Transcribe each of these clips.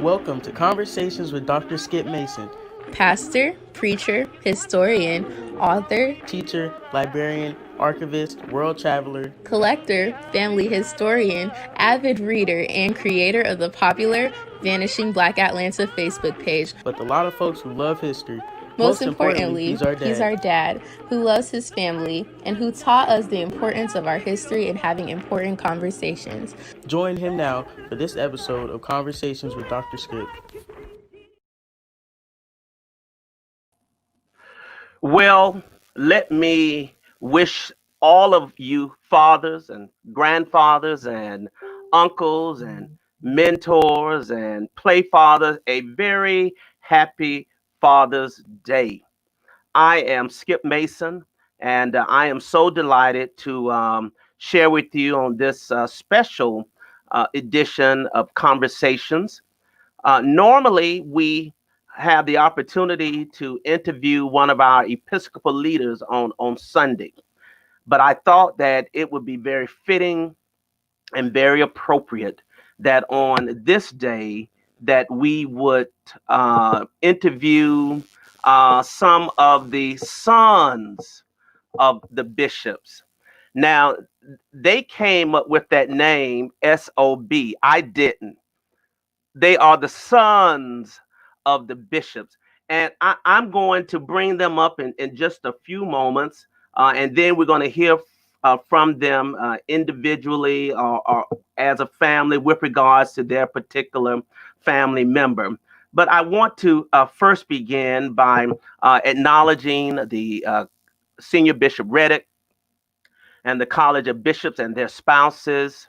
Welcome to Conversations with Dr. Skip Mason, pastor, preacher, historian, author, teacher, librarian, archivist, world traveler, collector, family historian, avid reader, and creator of the popular Vanishing Black Atlanta Facebook page. With a lot of folks who love history. Most importantly, he's our dad who loves his family and who taught us the importance of our history and having important conversations. Join him now for this episode of Conversations with Dr. Skip. Well, let me wish all of you fathers and grandfathers and uncles and mentors and play fathers a very happy Father's Day. I am Skip Mason, and I am so delighted to share with you on this special edition of Conversations. Normally, we have the opportunity to interview one of our Episcopal leaders on Sunday, but I thought that it would be very fitting and very appropriate that on this day that we would interview some of the sons of the bishops. Now, they came up with that name, SOB. I didn't. They are the sons of the bishops. And I'm going to bring them up in just a few moments. And then we're going to hear from them individually or as a family with regards to their particular family member. But I want to first begin by acknowledging the Senior Bishop Reddick and the College of Bishops and their spouses,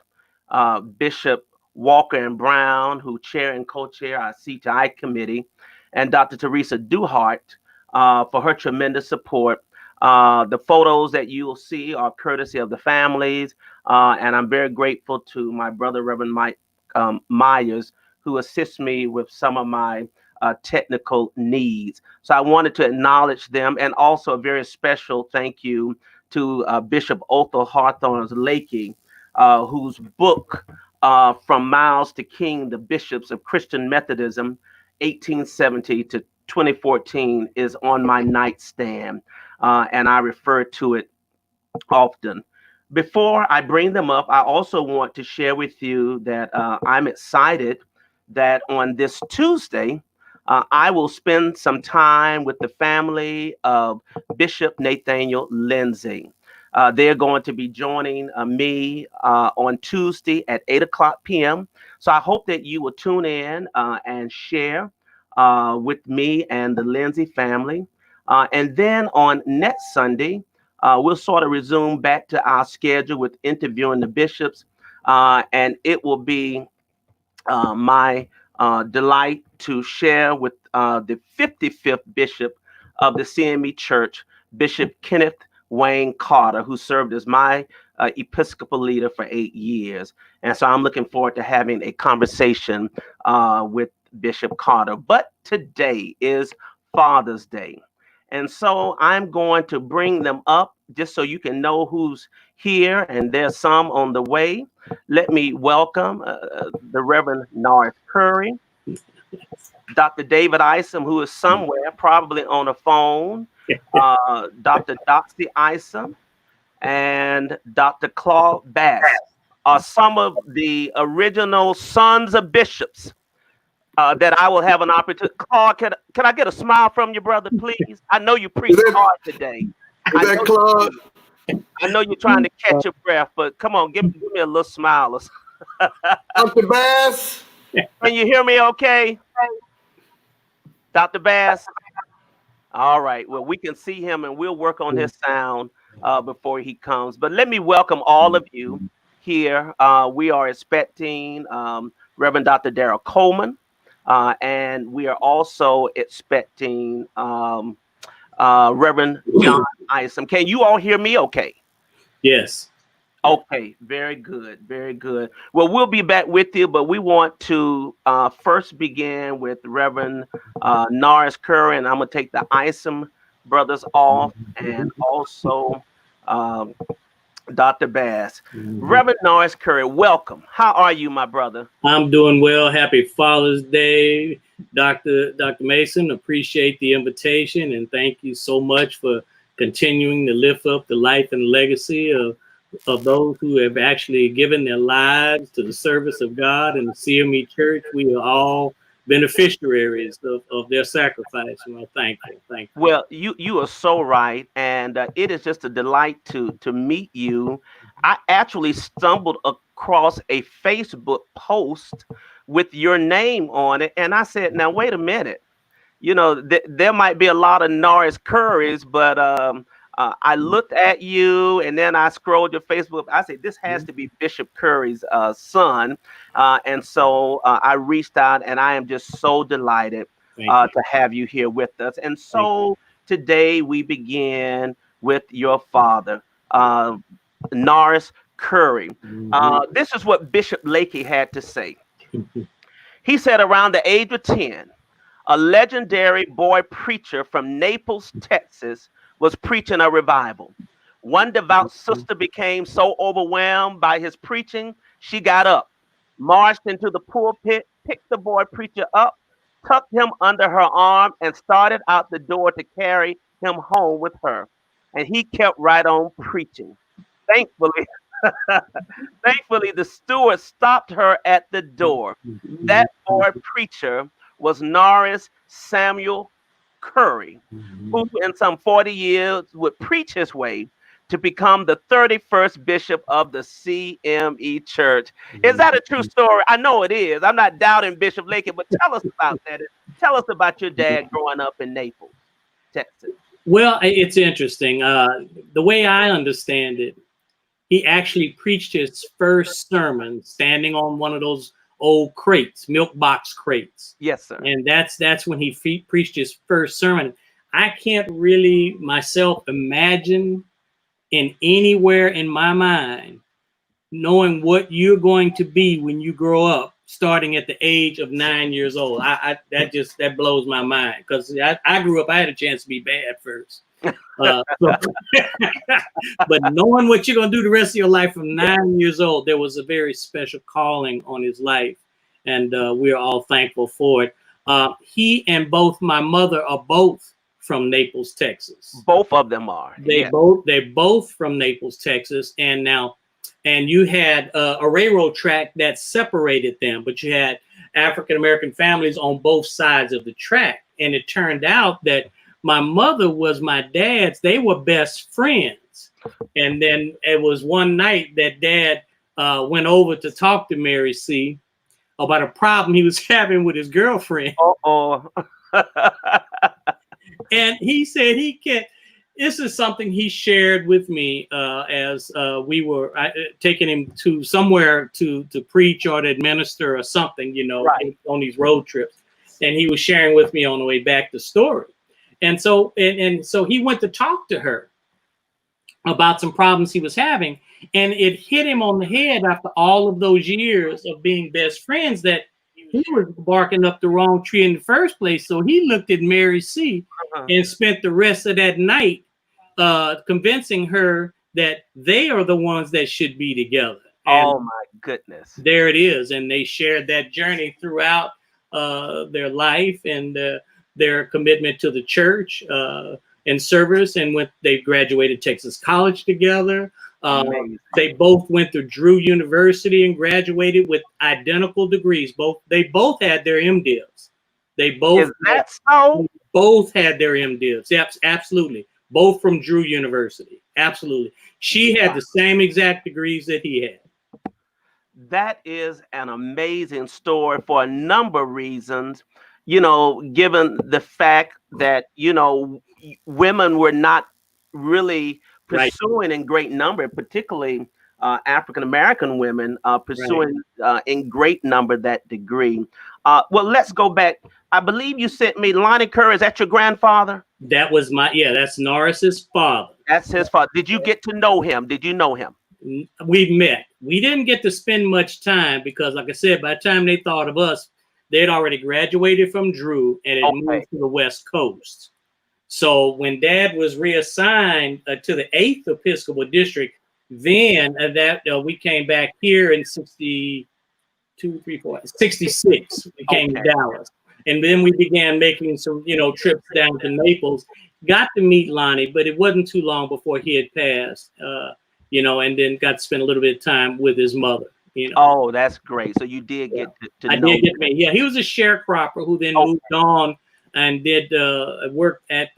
Bishop Walker and Brown, who chair and co-chair our C2I committee, and Dr. Teresa Duhart for her tremendous support. The photos that you will see are courtesy of the families, and I'm very grateful to my brother, Reverend Mike Myers, who assists me with some of my technical needs. So I wanted to acknowledge them, and also a very special thank you to Bishop Othel Hawthorne's Lakey, whose book, From Miles to King, The Bishops of Christian Methodism, 1870 to 2014, is on my nightstand, and I refer to it often. Before I bring them up, I also want to share with you that I'm excited that on this Tuesday, I will spend some time with the family of Bishop Nathaniel Lindsay. They're going to be joining me on Tuesday at 8 o'clock p.m. So I hope that you will tune in and share with me and the Lindsay family. And then on next Sunday, we'll sort of resume back to our schedule with interviewing the bishops. And it will be my delight to share with the 55th bishop of the CME Church, Bishop Kenneth Wayne Carter, who served as my Episcopal leader for 8 years. And so I'm looking forward to having a conversation with Bishop Carter. But today is Father's Day. And so I'm going to bring them up just so you can know who's here, and there's some on the way. Let me welcome the Reverend Norris Curry, Dr. David Isom, who is somewhere, probably on a phone, Dr. Doxy Isom, and Dr. Claude Bass are some of the original sons of bishops that I will have an opportunity. Claude, can I get a smile from you, brother, please? I know you preached hard today. Claude? I know you're trying to catch your breath, but come on, give me a little smile. Dr. Bass? Can you hear me okay? Dr. Bass? All right. Well, we can see him, and we'll work on his sound before he comes. But let me welcome all of you here. We are expecting Reverend Dr. Darrell Coleman, and we are also expecting Reverend John Isom. Can you all hear me okay? Yes. Okay, very good, very good. Well, we'll be back with you, but we want to first begin with Reverend Norris Curry, and I'm going to take the Isom brothers off, and also Dr. Bass. Mhm. Reverend Norris Curry, welcome. How are you, my brother? I'm doing well. Happy Father's Day, Dr. Mason. Appreciate the invitation and thank you so much for continuing to lift up the life and legacy of those who have actually given their lives to the service of God and the CME Church. We are all beneficiaries of their sacrifice, and I'm thankful. Thank you. Well, you are so right, and it is just a delight to meet you. I actually stumbled across a Facebook post with your name on it, and I said, "Now wait a minute. There might be a lot of Norris Currys, but I looked at you and then I scrolled your Facebook. I said, this has to be Bishop Curry's son. And so I reached out and I am just so delighted Thank you. to have you here with us. And Thank you. so today we begin with your father, Norris Curry. This is what Bishop Lakey had to say. He said around the age of 10, a legendary boy preacher from Naples, Texas, was preaching a revival. One devout sister became so overwhelmed by his preaching, she got up, marched into the pulpit, picked the boy preacher up, tucked him under her arm, and started out the door to carry him home with her. And he kept right on preaching. Thankfully, thankfully, the steward stopped her at the door. That boy preacher was Norris Samuel Curry, who in some 40 years would preach his way to become the 31st bishop of the CME Church. Is that a true story? I know it is. I'm not doubting Bishop Lakey, but tell us about that. Tell us about your dad growing up in Naples, Texas. Well, it's interesting. The way I understand it, he actually preached his first sermon standing on one of those old crates, milk box crates. Yes, sir. And that's when he preached his first sermon. I can't really myself imagine in anywhere in my mind knowing what you're going to be when you grow up, starting at the age of 9 years old. That blows my mind, because I grew up, I had a chance to be bad first. But knowing what you're going to do the rest of your life from 9 years old, there was a very special calling on his life, and we're all thankful for it. He and both my mother are both from Naples, Texas. Both of them are. They're both from Naples, Texas, and you had a railroad track that separated them, but you had African American families on both sides of the track, and it turned out that my mother was my dad's. They were best friends. And then it was one night that Dad went over to talk to Mary C. about a problem he was having with his girlfriend. Uh-oh. And he said he can't. This is something he shared with me as we were taking him to somewhere to preach or to administer or something, right, on these road trips. And he was sharing with me on the way back the story. And so he went to talk to her about some problems he was having. And it hit him on the head after all of those years of being best friends that he was barking up the wrong tree in the first place. So he looked at Mary C. and spent the rest of that night convincing her that they are the ones that should be together. And oh my goodness. There it is. And they shared that journey throughout their life and their commitment to the church and service. And when they graduated Texas College together, they both went to Drew University and graduated with identical degrees. They both had their MDivs. They both both had their MDivs. Yes, absolutely. Both from Drew University. Absolutely. She had the same exact degrees that he had. That is an amazing story for a number of reasons, given the fact that, women were not really pursuing in great number, particularly African-American women pursuing in great number that degree. Well, let's go back. I believe you sent me Lonnie Curry. Is that your grandfather? That was that's Norris's father. That's his father. Did you get to know him? Did you know him? We met. We didn't get to spend much time because, like I said, by the time they thought of us, they'd already graduated from Drew and had moved to the West Coast. So when Dad was reassigned to the 8th Episcopal District, Then we came back here in 66. We came to Dallas. And then we began making some, trips down to Naples. Got to meet Lonnie, but it wasn't too long before he had passed, and then got to spend a little bit of time with his mother. Oh, that's great. So you did get to I know. did get to meet. Yeah, he was a sharecropper who then moved on and did work at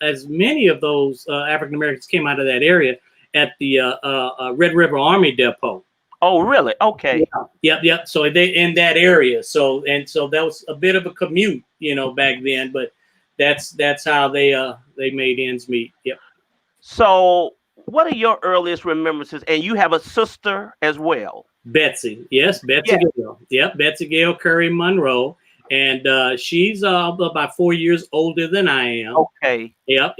as many of those African Americans came out of that area at the Red River Army Depot. Oh, really? Okay. Yeah. Yep. So they in that area. So that was a bit of a commute, back then. But that's how they made ends meet. Yep. So, what are your earliest remembrances? And you have a sister as well. Betsy. Yes, Betsy Gale. Yep, Betsy Gale Curry Monroe. And she's about 4 years older than I am. Okay. Yep.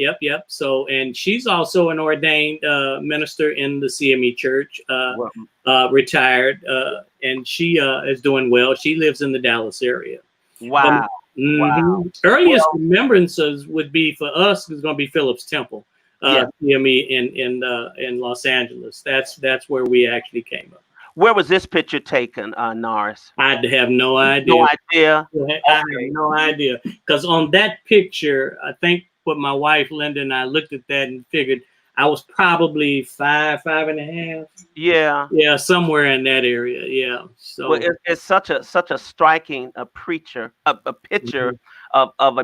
So, and she's also an ordained minister in the CME church, retired, and she is doing well. She lives in the Dallas area. Wow. Wow. Earliest remembrances would be for us is going to be Phillips Temple, CME in Los Angeles. That's where we actually came up. Where was this picture taken, Norris? I have no idea. No idea? I have no idea. Because on that picture, I think what my wife, Linda, and I looked at that and figured I was probably 5.5. Yeah. Yeah, somewhere in that area. Yeah. So well, it's such a striking picture of a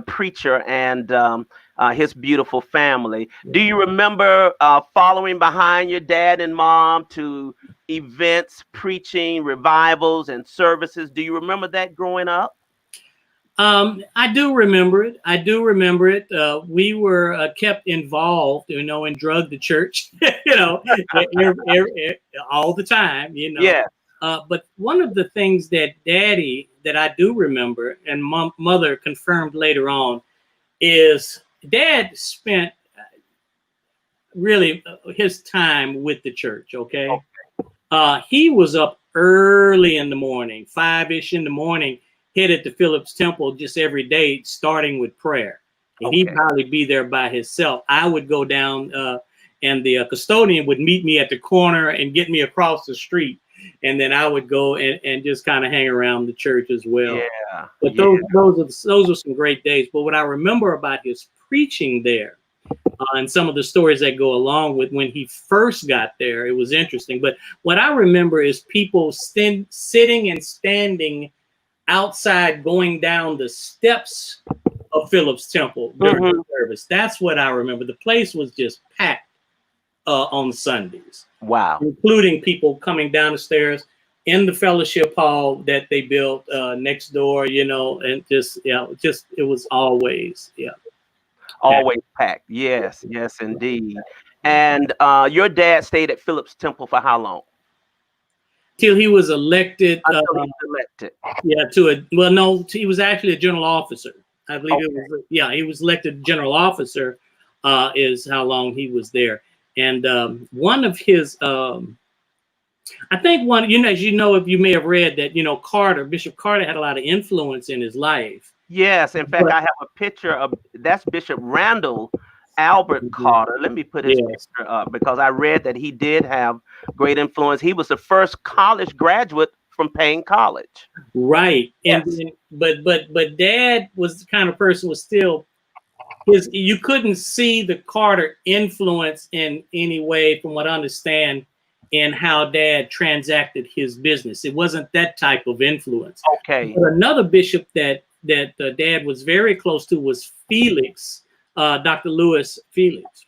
preacher and his beautiful family. Do you remember following behind your dad and mom to events, preaching, revivals, and services? Do you remember that growing up? I do remember it. We were kept involved, and drug the church, all the time, Yeah. But one of the things that I do remember, and mother confirmed later on, is Dad spent really his time with the church. Okay. He was up early in the morning, 5-ish in the morning, headed to Phillips Temple just every day, starting with prayer. And he'd probably be there by himself. I would go down and the custodian would meet me at the corner and get me across the street. And then I would go and just kind of hang around the church as well. Yeah. But those are some great days. But what I remember about his preaching there, and some of the stories that go along with when he first got there, it was interesting. But what I remember is people sitting and standing outside, going down the steps of Phillips Temple during the service. That's what I remember. The place was just packed on Sundays. Wow. Including people coming down the stairs in the fellowship hall that they built next door, and it was always, always packed. Yes, indeed. And your dad stayed at Phillips Temple for how long? Till he was elected. Until he was elected. Yeah, he was actually a general officer. I believe he was elected general officer, is how long he was there. And one of his, I think as if you may have read that, Bishop Carter had a lot of influence in his life. Yes, in fact, I have a picture of that's Bishop Randall Albert Carter. Let me put his picture up because I read that he did have great influence. He was the first college graduate from Payne College. Right. Yes. And but Dad was the kind of person was still you couldn't see the Carter influence in any way, from what I understand, in how Dad transacted his business. It wasn't that type of influence. Okay. But another bishop that Dad was very close to was Felix, Dr. Lewis Felix.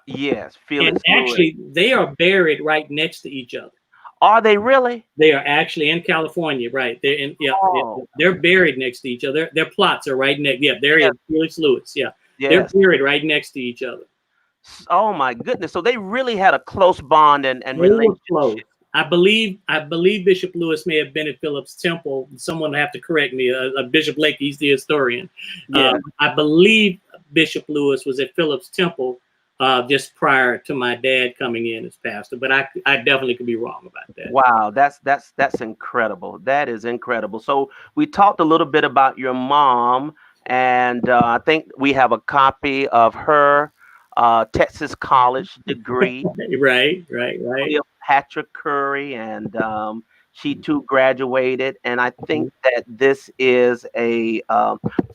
Yes, Felix. And actually, they are buried right next to each other. Are they really? They are actually in California, right? They're buried next to each other. Their plots are right next. Yeah, there is Felix Lewis. Yeah, they're buried right next to each other. Oh my goodness! So they really had a close bond and relationship. Close. I believe Bishop Lewis may have been at Phillips Temple. Someone will have to correct me. Bishop Lake, he's the historian. I believe Bishop Lewis was at Phillips Temple just prior to my dad coming in as pastor, but I definitely could be wrong about that. Wow, that's incredible. That is incredible. So we talked a little bit about your mom, and I think we have a copy of her Texas College degree. Right. Patrick Curry, and she too graduated. And I think that this is a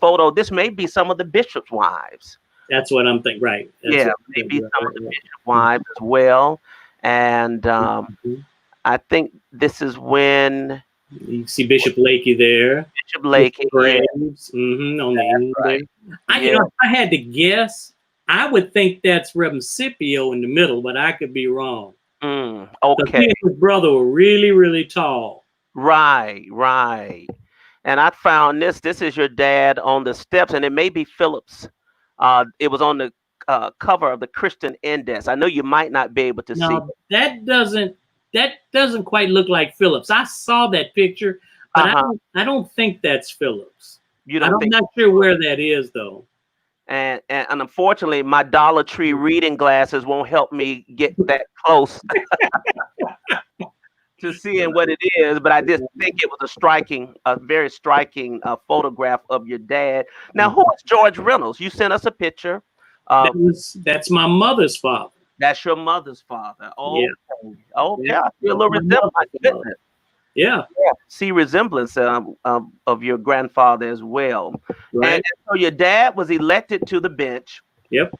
photo. This may be some of the bishop's wives. That's what I'm thinking. Right. That's Yeah, maybe some of the bishop's wives as well. And I think this is when you see Bishop Lakey there. Bishop Lakey, Graves, on the end right. there. You know, if I had to guess, I would think that's Reverend Scipio in the middle, but I could be wrong. Okay. He and his brother were really, really tall. Right. And I found this. This is your dad on the steps, and it may be Phillips. It was on the cover of the Christian Index. I know you might not be able to see. That doesn't quite look like Phillips. I saw that picture, but I don't think that's Phillips. I'm not sure where that is though. And unfortunately, my Dollar Tree reading glasses won't help me get that close to seeing what it is. But I just think it was a very striking photograph of your dad. Now, who is George Reynolds? You sent us a picture. That's my mother's father. That's your mother's father. Oh, yeah. Okay. I see a little resemblance. Yeah. See resemblance of your grandfather as well. Right. And so your dad was elected to the bench. Yep.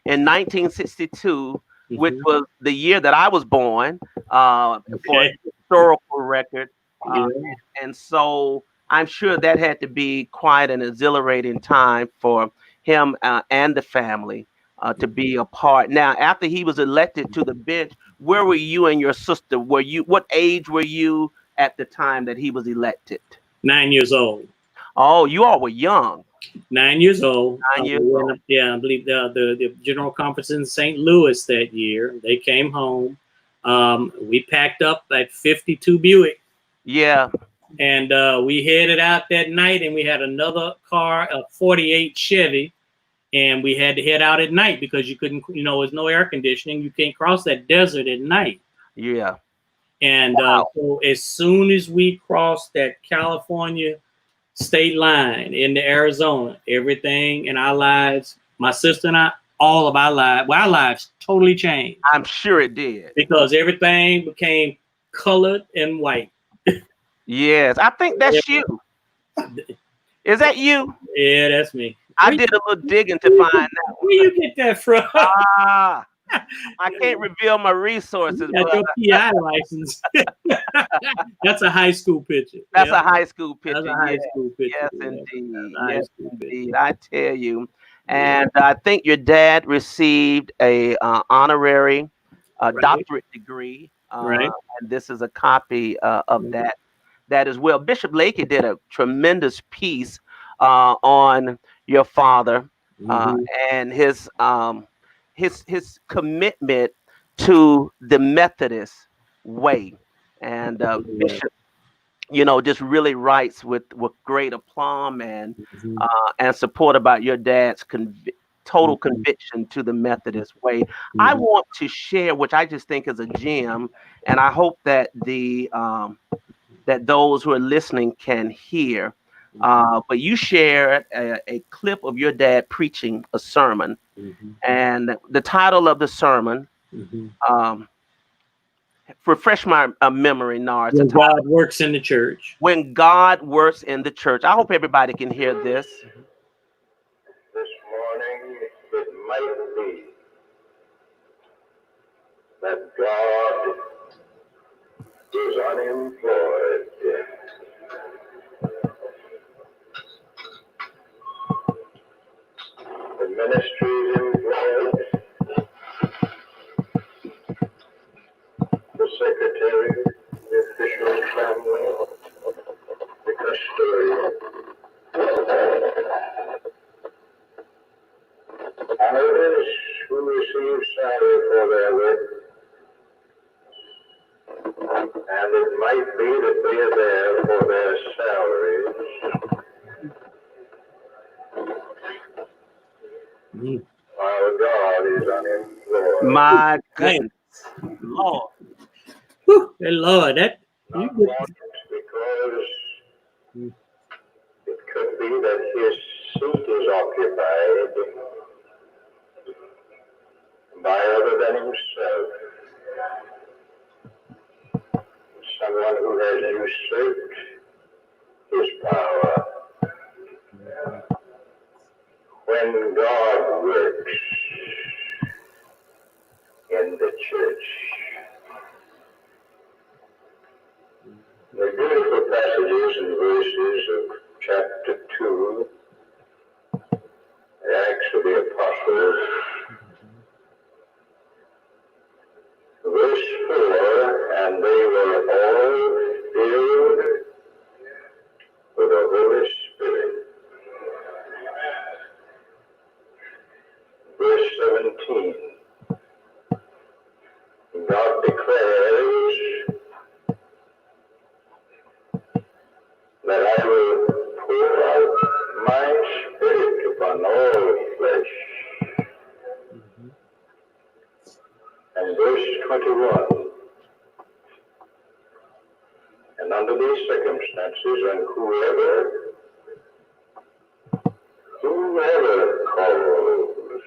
In 1962, which was the year that I was born, for a historical record. And so I'm sure that had to be quite an exhilarating time for him and the family to be a part. Now, after he was elected to the bench, where were you and your sister? What age were you at the time that he was elected? 9 years old. Oh, you all were young. 9 years old. 9 years old. Yeah, I believe the General Conference in St. Louis that year. They came home. We packed up that 52 Buick. Yeah. And we headed out that night, and we had another car, a 48 Chevy. And we had to head out at night because you couldn't, there's no air conditioning. You can't cross that desert at night. Yeah. And so as soon as we crossed that California state line into Arizona, everything in our lives, my sister and I, all of our lives totally changed. I'm sure it did. Because everything became colored and white. Yes, I think that's you. Is that you? Yeah, that's me. I did a little digging to find that. Where you get that from? I can't reveal my resources. You got your PI license. That's a high school picture. That's a high school picture. That's a high school picture. Yes, indeed. Yes, indeed. I tell you. And I think your dad received a honorary doctorate degree. Right. And this is a copy of that as well. Bishop Lakey did a tremendous piece on your father and his commitment to the Methodist way. And Bishop, just really writes with great aplomb and support about your dad's total conviction to the Methodist way. I want to share, which I just think is a gem, and I hope that that those who are listening can hear. But you shared a clip of your dad preaching a sermon, and the title of the sermon, refresh my memory, Nars. When God works in the church. When God works in the church. I hope everybody can hear this. This morning, it might be that God is unemployed. The ministry is employed. The secretary, the official family, the custodian. Others who receive salary for their work, and it might be that they are there for their salaries, while God is unemployed. My goodness, Lord. Whew, Lord, that because it could be that his seat is occupied by other than himself. Someone who has usurped his power. When God works in the church. The beautiful passages and verses of chapter 2, the Acts of the Apostles, verse 4, and they were all filled with the Holy Spirit. Verse 17, God declares that I will pour out my spirit upon all flesh. And verse 21, and under these circumstances, and whoever calls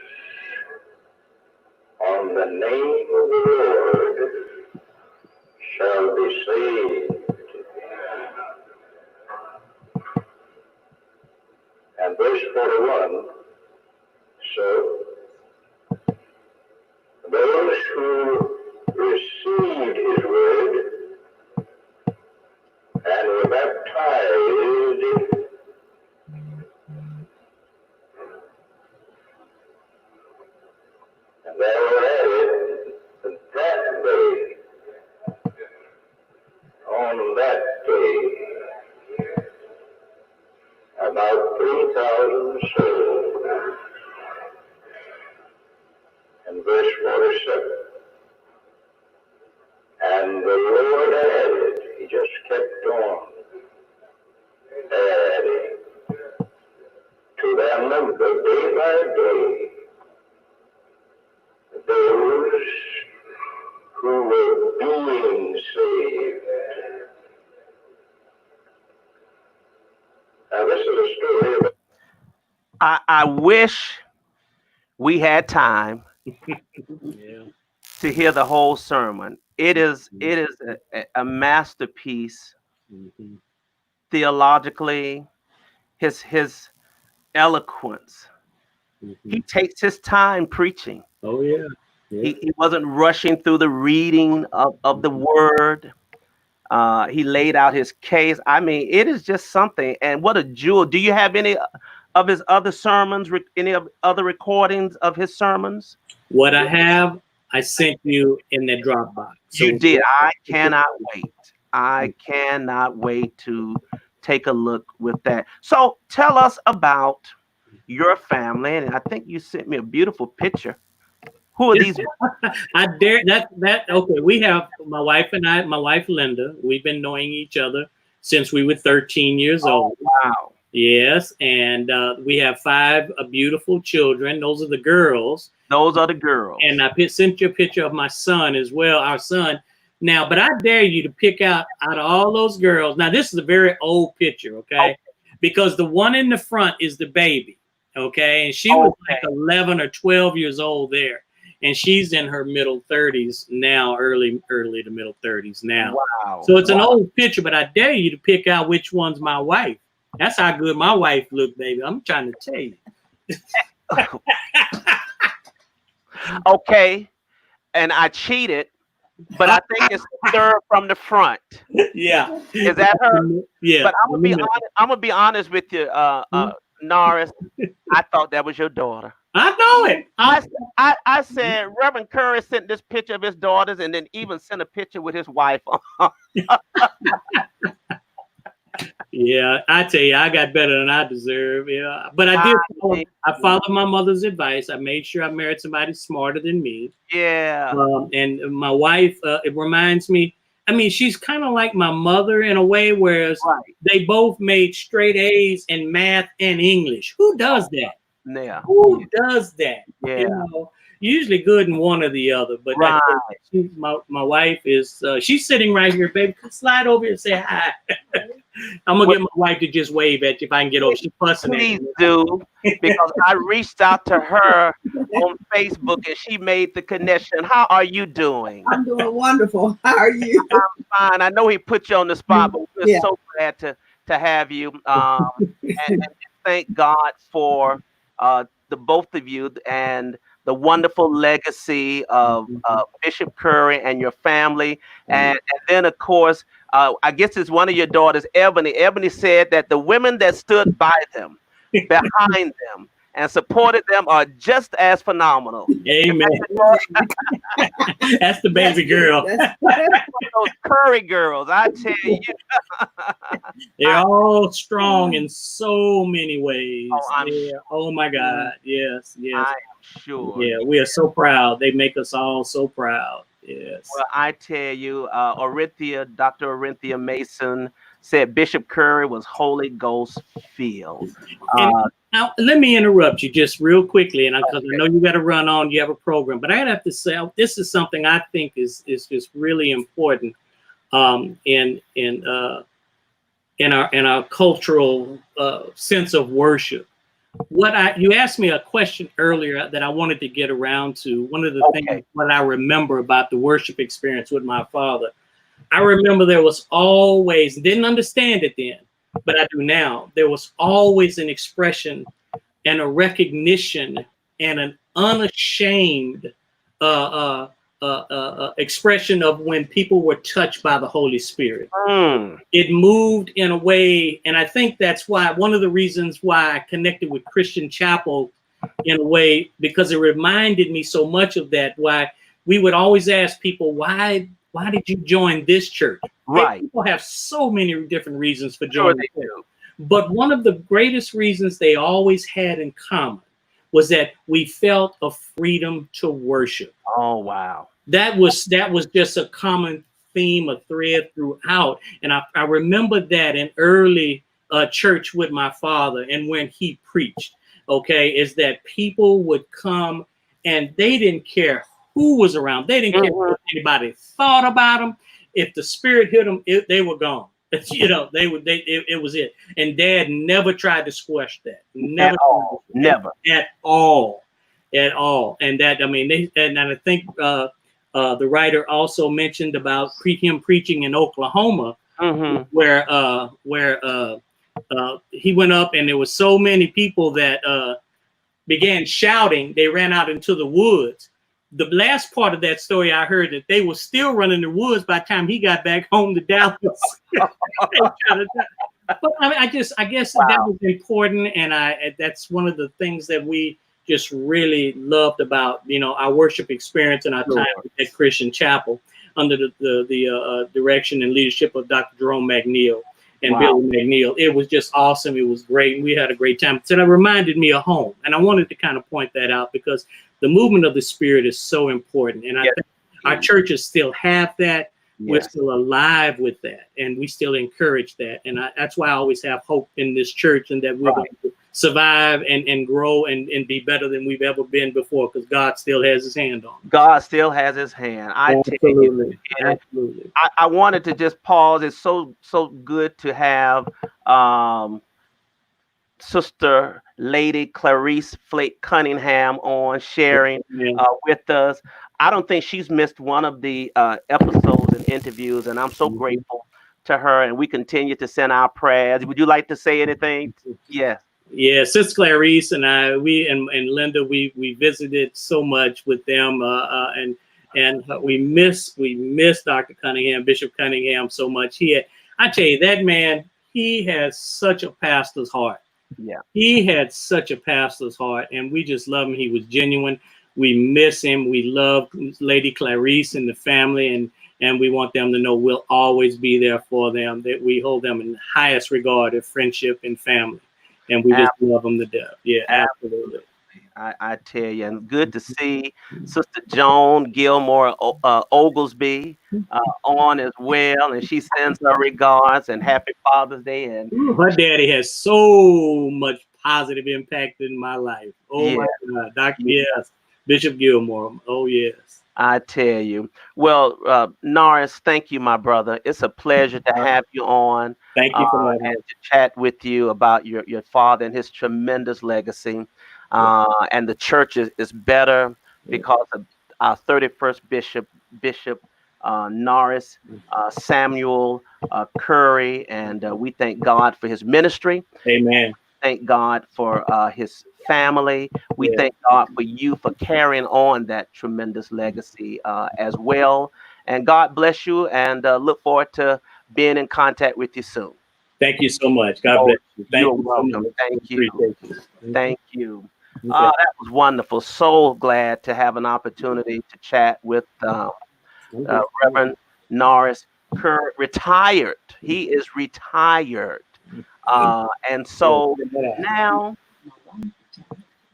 on the name of the Lord shall be saved. And verse 41, so those who received his word and were baptized and there were added that day, on that day, about 3,000 souls. And verse 47, and the Lord added, he just kept on adding to their number day by day those who were being saved. Now this is a story about I wish we had time to hear the whole sermon. It is a masterpiece theologically. His eloquence. He takes his time preaching. Oh yeah. He wasn't rushing through the reading of the word. He laid out his case. I mean, it is just something. And what a jewel. Do you have any of his other sermons, any of other recordings of his sermons? What I have, I sent you in the Dropbox. So You did. I cannot wait. I cannot wait to take a look with that. So tell us about your family. And I think you sent me a beautiful picture. Who are these? I dare that okay. We have my wife and I, my wife Linda. We've been knowing each other since we were 13 years old. Wow. Yes, and we have 5 beautiful children. Those are the girls. Those are the girls. And I sent you a picture of my son as well, our son. Now, but I dare you to pick out of all those girls. Now, this is a very old picture, okay? Because the one in the front is the baby, okay? And she was like 11 or 12 years old there. And she's in her middle 30s now, early to middle 30s now. Wow. So it's an old picture, but I dare you to pick out which one's my wife. That's how good my wife looked, baby. I'm trying to tell you. Okay. And I cheated, but I think it's third from the front. Yeah. Is that her? Yeah. But I'm gonna be honest with you, Norris. I thought that was your daughter. I know it. I said Reverend Curry sent this picture of his daughters and then even sent a picture with his wife. Yeah, I tell you, I got better than I deserve. Yeah, but I did. I followed my mother's advice. I made sure I married somebody smarter than me. Yeah. And my wife, it reminds me. I mean, she's kind of like my mother in a way, whereas they both made straight A's in math and English. Who does that? Yeah. Who does that? Yeah. You know, usually good in one or the other. But my wife is. She's sitting right here, baby. Slide over here and say hi. I'm gonna get my wife to just wave at you if I can get over. She's fussing at Please me. do, because I reached out to her on Facebook and she made the connection. How are you doing? I'm doing wonderful. How are you? Fine. I know he put you on the spot, but we're Yeah. so glad to have you. And thank God for the both of you and the wonderful legacy of Bishop Curry and your family. And then, of course, I guess it's one of your daughters, Ebony. Ebony said that the women that stood by them, behind them, and supported them are just as phenomenal. Amen. That's the baby girl. Those Curry girls, I tell you. They're all strong in so many ways. Oh, I'm Yeah. Oh my God. Yes. Yes. I am sure. Yeah. We are so proud. They make us all so proud. Yes. Well, I tell you, Dr. Orinthia Mason said Bishop Curry was Holy Ghost filled. And now, let me interrupt you just real quickly, and because I know you got to run on, you have a program, but I'd have to say this is something I think is just really important in our cultural sense of worship. You asked me a question earlier that I wanted to get around to. One of the things what I remember about the worship experience with my father, I remember there was always, didn't understand it then, but I do now. There was always an expression and a recognition and an unashamed expression of when people were touched by the Holy Spirit. It moved in a way, and I think that's why one of the reasons why I connected with Christian Chapel in a way, because it reminded me so much of that. Why we would always ask people, why did you join this church? Right. People have so many different reasons for joining. But one of the greatest reasons they always had in common was that we felt a freedom to worship. Oh, wow. That was just a common theme, a thread throughout. And I remember that in early church with my father, and when he preached, is that people would come and they didn't care who was around. They didn't care what anybody thought about them. If the Spirit hit them, they were gone. It was it. And Dad never tried to squash that. Never. At all. And that, I mean, and I think the writer also mentioned about him preaching in Oklahoma, where he went up and there was so many people that began shouting. They ran out into the woods. The last part of that story, I heard that they were still running the woods by the time he got back home to Dallas. But I mean, I guess that was important, and that's one of the things that we just really loved about our worship experience and our time at Christian Chapel under the direction and leadership of Dr. Jerome McNeil and Billy McNeil. It was just awesome. It was great. We had a great time. So that reminded me of home, and I wanted to kind of point that out because the movement of the Spirit is so important, and I think our churches still have that. We're still alive with that, and we still encourage that. And that's why I always have hope in this church, and that we're going to survive and grow and be better than we've ever been before, because God still has his hand on it. God still has his hand. Absolutely. I wanted to just pause. It's so good to have Sister Lady Clarice Flake Cunningham on sharing with us. I don't think she's missed one of the episodes and interviews, and I'm so grateful to her, and we continue to send our prayers. Would you like to say anything? Yes. Yeah, Sister Clarice and I, and Linda, we visited so much with them, and we miss Dr. Cunningham, Bishop Cunningham, so much. I tell you, that man, he has such a pastor's heart. Yeah, he had such a pastor's heart, and we just love him. He was genuine. We miss him. We love Lady Clarice and the family, and we want them to know we'll always be there for them, that we hold them in the highest regard of friendship and family, and we just love them to death. Yeah, absolutely. I tell you, and good to see Sister Joan Gilmore Oglesby on as well, and she sends her regards and happy Father's Day. And her daddy has so much positive impact in my life. Oh my God, Bishop Gilmore. Oh yes. I tell you. Well, Norris, thank you, my brother. It's a pleasure to have you on Thank you for having me. and to chat with you about your father and his tremendous legacy. And the church is better because of our 31st Bishop Norris Samuel Curry, and we thank God for his ministry. Amen. Thank God for his family. We Yeah. thank God for you for carrying on that tremendous legacy as well. And God bless you, and look forward to being in contact with you soon. Thank you so much. God Oh, bless you. Thank you're you so welcome. much. Thank you. Appreciate you. Thank you. Okay. That was wonderful. So glad to have an opportunity to chat with Reverend Norris Kerr, retired. He is retired. And so now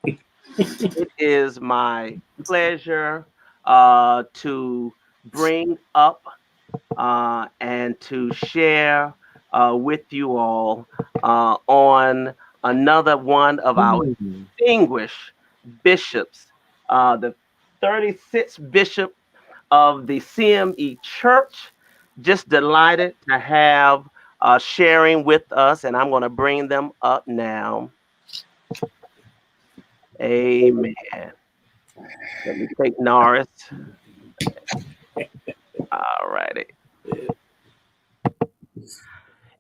it is my pleasure to bring up and to share with you all on another one of our distinguished bishops, the 36th bishop of the CME Church. Just delighted to have sharing with us, and I'm going to bring them up now. Amen. Let me take Norris. All righty.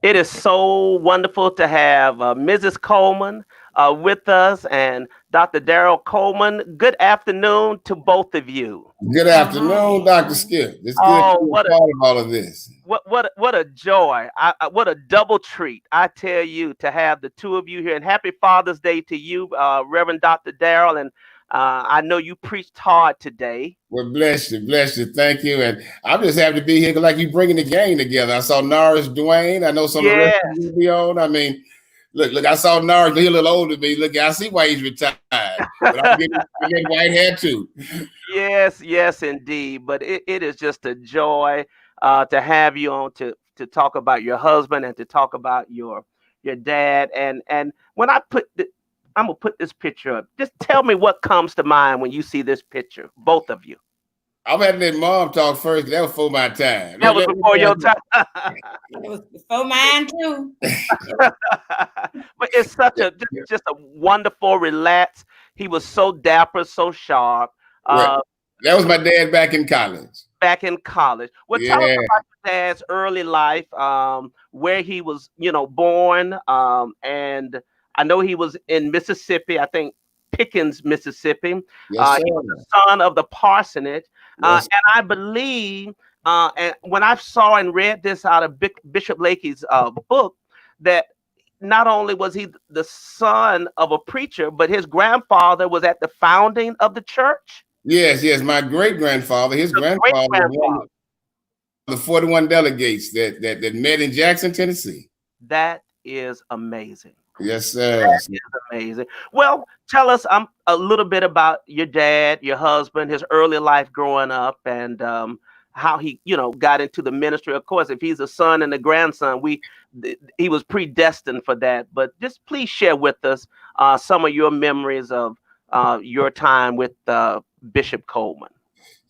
It is so wonderful to have Mrs. Coleman with us and Dr. Darrell Coleman. Good afternoon to both of you. Good afternoon, Dr. Skip. It's good to be a part of all of this. What a joy. What a double treat, I tell you, to have the two of you here. And happy Father's Day to you, Reverend Dr. Darrell. And I know you preached hard today. Well, bless you. Thank you. And I'm just happy to be here like you bringing the gang together. I saw Norris, Dwayne. I know some of the rest of you will be on. I mean, look, I saw Norris, he's a little older than me. Look, I see why he's retired. But I'm getting white hair too. Yes, indeed. But it is just a joy to have you on to talk about your husband and to talk about your dad. And when I'm gonna put this picture up. Just tell me what comes to mind when you see this picture, both of you. I'm having that mom talk first. That was before my time. That was before your time. It was before mine too. But it's such just a wonderful, relaxed. He was so dapper, so sharp. Right. That was my dad back in college. Well, tell us about your dad's early life, where he was, born, and I know he was in Mississippi. I think Pickens, Mississippi. Yes, he was the son of the parsonage, and I believe, and when I saw and read this out of Bishop Lakey's book, that not only was he the son of a preacher, but his grandfather was at the founding of the church. Yes. My great grandfather, his grandfather was one of the 41 delegates that met in Jackson, Tennessee. That is amazing. Yes, sir. That is amazing. Well, tell us a little bit about your dad, your husband, his early life growing up, and how he, got into the ministry. Of course, if he's a son and a grandson, he was predestined for that. But just please share with us some of your memories of your time with Bishop Coleman.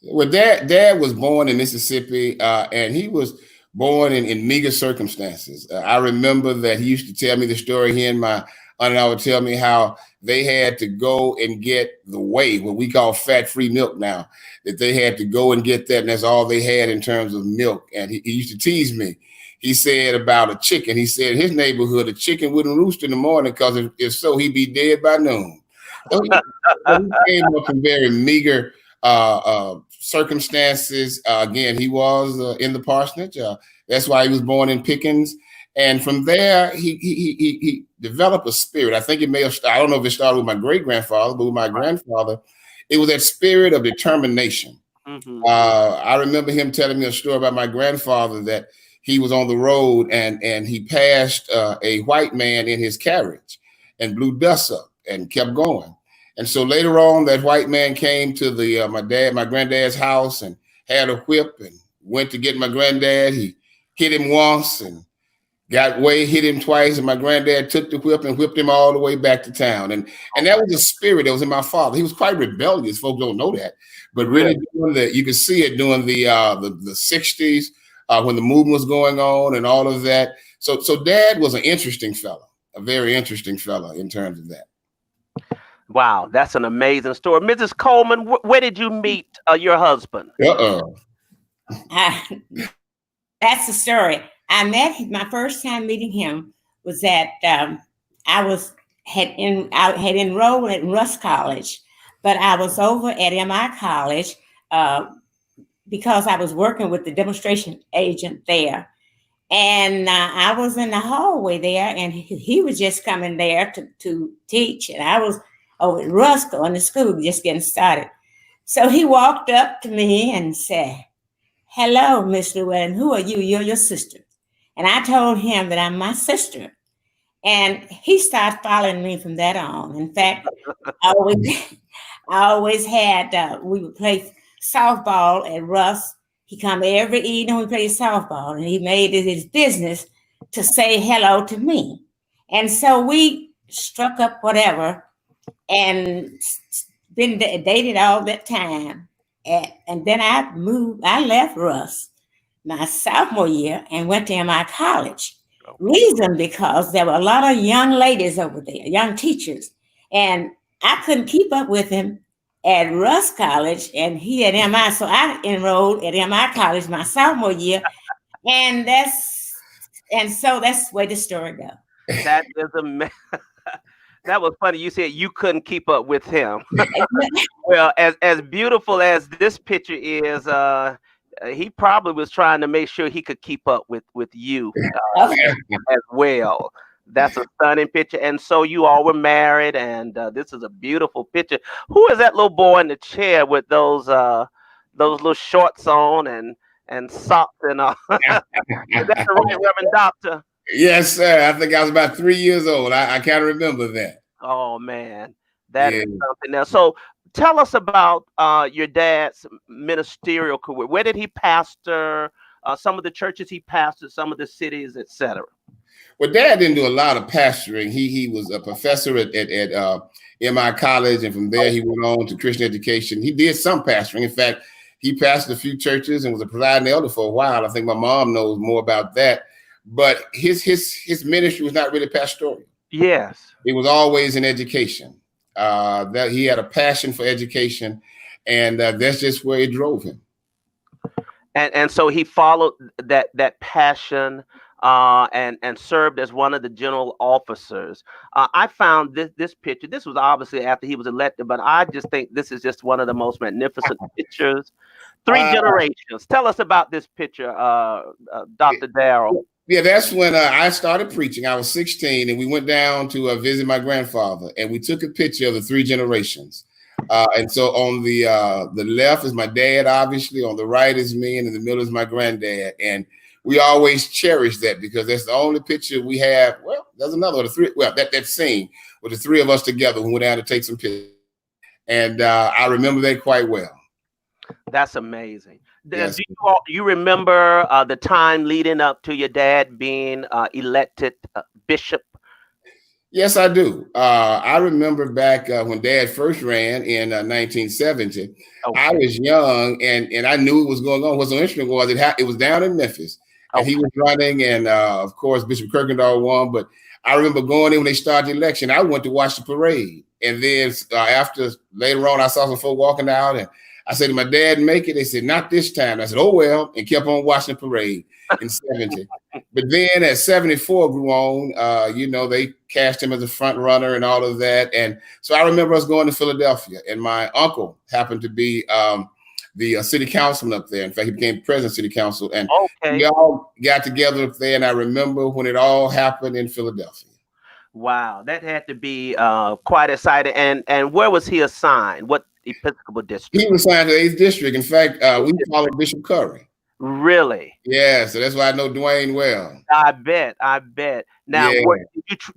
Well, Dad was born in Mississippi, and he was born in meager circumstances. I remember that he used to tell me the story. He and my aunt and I would tell me how they had to go and get the whey, what we call fat-free milk now, that they had to go and get that, and that's all they had in terms of milk. And he used to tease me. He said about a chicken. He said in his neighborhood, a chicken wouldn't roost in the morning because if so, he'd be dead by noon. So he came up from very meager circumstances. Again, he was in the parsonage. That's why he was born in Pickens. And from there, he developed a spirit. I think it may have started, I don't know if it started with my great grandfather, but with my grandfather, it was that spirit of determination. Mm-hmm. I remember him telling me a story about my grandfather that he was on the road and he passed a white man in his carriage and blew dust up and kept going. And so later on, that white man came to my granddad's house and had a whip and went to get my granddad. He hit him once and hit him twice, and my granddad took the whip and whipped him all the way back to town. And that was the spirit that was in my father. He was quite rebellious. Folks don't know that, but really you could see it during the 60s when the movement was going on and all of that. So Dad was an interesting fellow, a very interesting fellow in terms of that. Wow, that's an amazing story. Mrs. Coleman, where did you meet your husband? That's the story. I met him, my first time meeting him was at I had enrolled at Russ College, but I was over at MI College because I was working with the demonstration agent there. And I was in the hallway there, and he was just coming there to teach, and I was over at Russ going to school, just getting started. So he walked up to me and said, "Hello, Miss Llewellyn, who are you? You're your sister." And I told him that I'm my sister. And he started following me from that on. In fact, I always had, we would play softball at Russ. He come every evening we played softball, and he made it his business to say hello to me. And so we struck up whatever and been dated all that time. And then I left Russ my sophomore year and went to MI College. Reason because there were a lot of young ladies over there, young teachers, and I couldn't keep up with him at Russ College, and he at MI, so I enrolled at MI College my sophomore year, and so that's the way the story goes. That is that was funny. You said you couldn't keep up with him. Well, as beautiful as this picture is, he probably was trying to make sure he could keep up with you as well. That's a stunning picture. And so you all were married, and this is a beautiful picture. Who is that little boy in the chair with those little shorts on and socks and all? Is that the right Reverend Doctor? Yes, sir. I think I was about 3 years old. I can't remember that. Oh man, that is something else. So tell us about your dad's ministerial career. Where did he pastor? Some of the churches he pastored, some of the cities, etc. Well, Dad didn't do a lot of pastoring. He was a professor at MI College, and from there he went on to Christian education. He did some pastoring. In fact, he pastored a few churches and was a presiding elder for a while. I think my mom knows more about that. But his ministry was not really pastoral. Yes, it was always in education. That he had a passion for education, and that's just where it drove him. And so he followed that passion. And served as one of the general officers. I found this picture. This was obviously after he was elected, but I just think this is just one of the most magnificent pictures. Three generations. Tell us about this picture, Dr. Darrell. Yeah, that's when I started preaching. I was 16, and we went down to visit my grandfather, and we took a picture of the three generations. And so on the left is my dad, obviously. On the right is me, and in the middle is my granddad. And we always cherish that because that's the only picture we have. Well, there's another one. That scene with the three of us together. We went down to take some pictures, and I remember that quite well. That's amazing. Yes. Do you remember the time leading up to your dad being elected bishop? Yes, I do. I remember back when Dad first ran in 1970. Okay. I was young, and I knew what was going on. What's so interesting was it was down in Memphis, and he was running, and of course Bishop Kirkendall won. But I remember going in when they started the election. I went to watch the parade, and then after later on, I saw some folk walking out, and I said, "Did my dad make it?" They said, "Not this time." I said, "Oh well," and kept on watching the parade in 70. But then as 74 grew on, they cast him as a front runner and all of that. And so I remember us going to Philadelphia, and my uncle happened to be the city councilman up there. In fact, he became president of city council, and we all got together up there. And I remember when it all happened in Philadelphia. Wow, that had to be quite exciting. And where was he assigned? What Episcopal district? He was assigned to the 8th district. In fact, we followed Bishop Curry. Really? Yeah, so that's why I know Dwayne well. I bet. Now,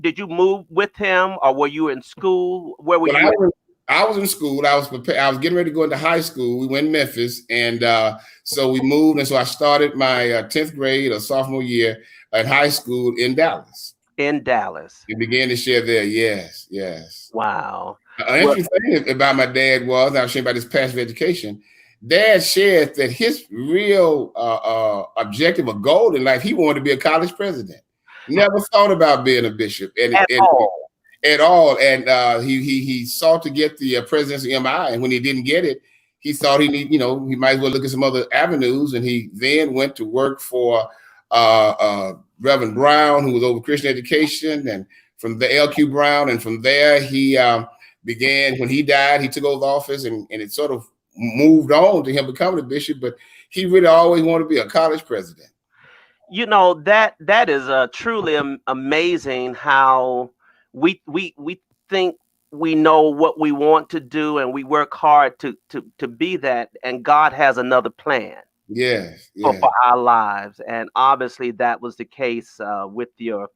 did you move with him, or were you in school? Where were you? I was in school. I was prepared. I was getting ready to go into high school. We went to Memphis, and so we moved. And so I started my 10th grade or sophomore year at high school in Dallas. In Dallas. We began to share there. Yes, yes. Wow. An interesting thing about my dad was, I was sharing about his passive education. Dad shared that his real objective or goal in life, he wanted to be a college president. Never thought about being a bishop at all. And he sought to get the presidency MI, and when he didn't get it, he thought he might as well look at some other avenues. And he then went to work for Reverend Brown, who was over Christian education, and from the LQ Brown, and from there he began. When he died, he took over office, and it sort of moved on to him becoming a bishop. But he really always wanted to be a college president. You know, that is truly amazing how we think we know what we want to do, and we work hard to be that, and God has another plan. Yes, for our lives. And obviously that was the case with your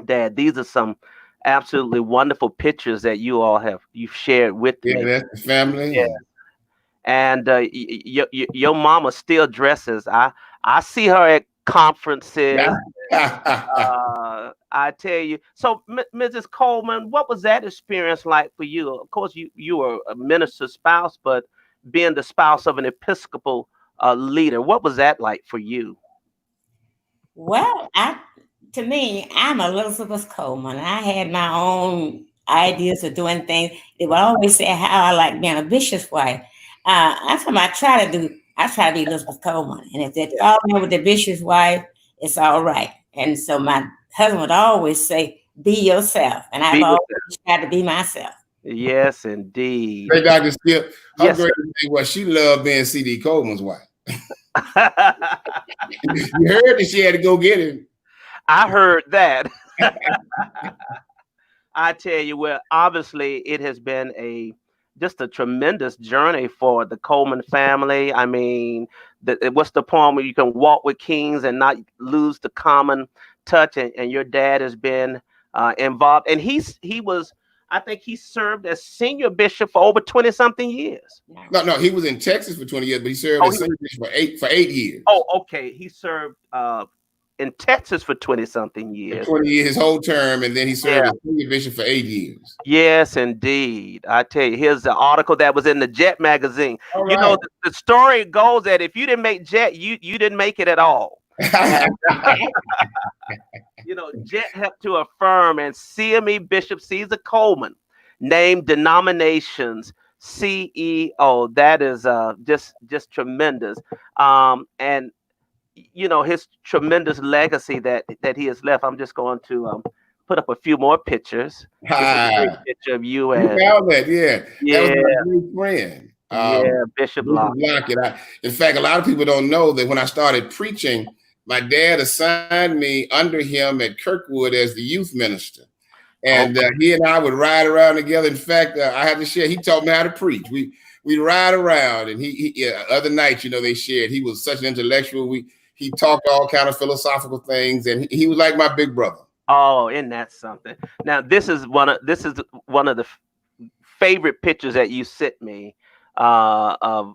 dad. These are some absolutely wonderful pictures that you've shared with me. That's the family. Yeah. And your mama still dresses. I see her at conferences. I tell you. So Mrs. Coleman, what was that experience like for you? Of course, you were a minister's spouse, but being the spouse of an Episcopal leader, what was that like for you? Well, to me, I'm Elizabeth Coleman. I had my own ideas of doing things. They would always say how I like being a bishop's wife. That's what I try to do. I try to be Elizabeth Coleman, and if they're all in with the bishop's wife, it's all right. And so my husband would always say, "Be yourself," and I've always tried to be myself. Yes, indeed. Hey, Dr. Skip, her great thing was she loved being C.D. Coleman's wife. You heard that she had to go get him. I heard that. I tell you, well, obviously it has been just a tremendous journey for the Coleman family. I mean, what's the poem where you can walk with kings and not lose the common touch? And your dad has been involved, and I think he served as senior bishop for over 20-something years. No, he was in Texas for 20 years, but he served as senior bishop for eight years. Oh, okay. He served in Texas for 20-something years. 20 years, his whole term, and then he served as senior bishop for 8 years. Yes, indeed. I tell you, here's the article that was in the Jet magazine. Right. You know, the story goes that if you didn't make Jet, you didn't make it at all. You know, Jet helped to affirm, and CME Bishop Caesar Coleman named denominations CEO. That is just tremendous. And you know, his tremendous legacy that he has left. I'm just going to put up a few more pictures. A great picture of you and that was my great friend. Bishop Lockett. In fact, a lot of people don't know that when I started preaching, my dad assigned me under him at Kirkwood as the youth minister. And he and I would ride around together. In fact, I had to share, he taught me how to preach. We ride around, and he other nights, you know, they shared. He was such an intellectual. He talked all kind of philosophical things, and he was like my big brother. Oh, isn't that something? Now, this is one of the favorite pictures that you sent me of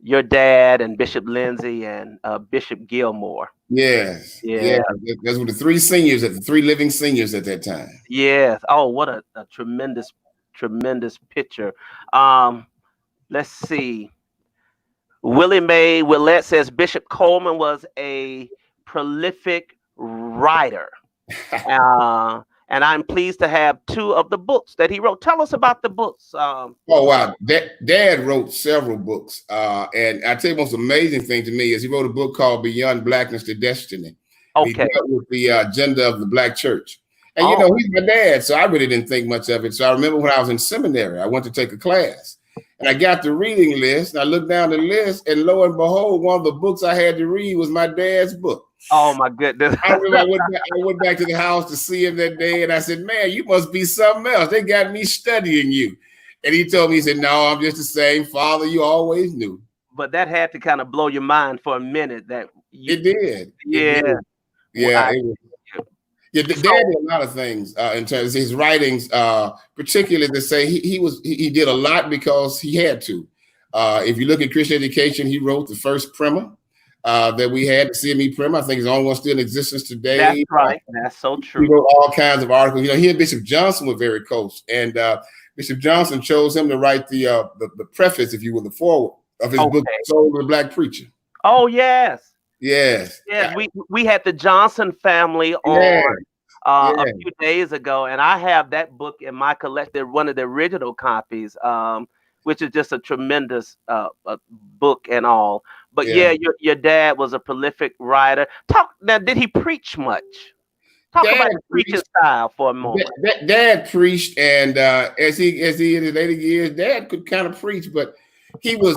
your dad and Bishop Lindsay and Bishop Gilmore. Yes. Yeah. Those were the three living seniors at that time. Yes. Oh, what a tremendous picture. Let's see. Willie Mae Willette says Bishop Coleman was a prolific writer. And I'm pleased to have 2 of the books that he wrote. Tell us about the books. Oh, wow. Dad wrote several books. And I tell you, the most amazing thing to me is he wrote a book called Beyond Blackness to Destiny. Okay. He dealt with the agenda of the Black church. And, you know, he's my dad, so I really didn't think much of it. So I remember when I was in seminary, I went to take a class. And I got the reading list, and I looked down the list, and lo and behold, one of the books I had to read was my dad's book. Oh, my goodness. I went back to the house to see him that day, and I said, man, you must be something else. They got me studying you. And he told me, he said, no, I'm just the same father you always knew. But that had to kind of blow your mind for a minute. It did. Yeah. Yeah. Yeah, Dad did a lot of things in terms of his writings, particularly to say he did a lot because he had to. If you look at Christian education, he wrote the first primer that we had, the CME primer. I think it's the only one still in existence today. That's right. That's so true. He wrote all kinds of articles. You know, he and Bishop Johnson were very close, and Bishop Johnson chose him to write the preface, if you will, the foreword of his book, Soul of the Black Preacher. Oh, yes. Yes. Yes, we had the Johnson family on a few days ago, and I have that book in my collection, one of the original copies, which is just a tremendous book and all. But yeah, your dad was a prolific writer. Now, did he preach much? Talk about his preaching style for a moment. Dad preached, and as he in his later years, Dad could kind of preach, but he was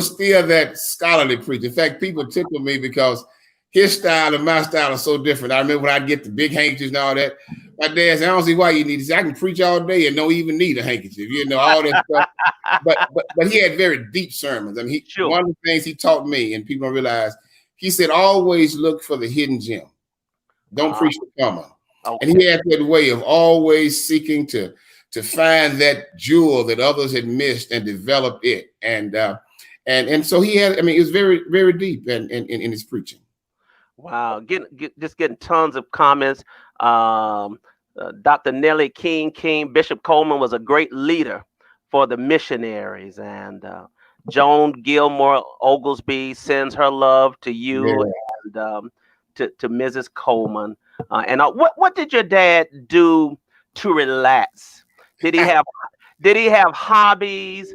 still that scholarly preacher. In fact, people tickle me because his style and my style are so different. I remember when I'd get the big handkerchiefs and all that. My dad said, "I don't see why you need this. I can preach all day and don't even need a handkerchief." You know, all that stuff. But he had very deep sermons. I mean, one of the things he taught me, and people don't realize, he said, always look for the hidden gem. Don't preach the common. And he had that way of always seeking to find that jewel that others had missed and develop it. And so he had, I mean, it was very, very deep in his preaching. Wow. Just getting tons of comments. Dr. Nellie King, Bishop Coleman was a great leader for the missionaries. And Joan Gilmore Oglesby sends her love to you and to Mrs. Coleman. And what did your dad do to relax? Did he have hobbies?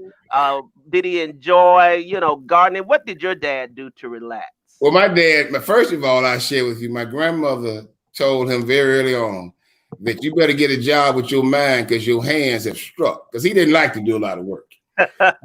Did he enjoy, gardening? What did your dad do to relax? Well, my dad, first of all, I share with you, my grandmother told him very early on that you better get a job with your mind because your hands have struck, because he didn't like to do a lot of work. But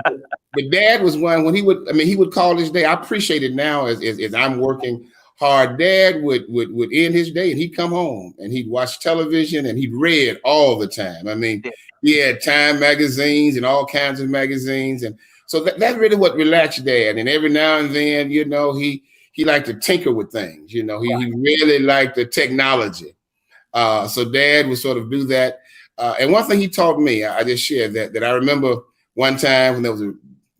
Dad was one when he would call his day. I appreciate it now as I'm working hard. Dad would end his day and he'd come home and he'd watch television and he'd read all the time. I mean, he had Time magazines and all kinds of magazines. And so that's really what relaxed Dad. And every now and then, he liked to tinker with things. He really liked the technology. So Dad would sort of do that. And one thing he taught me, I just shared that I remember one time when there was a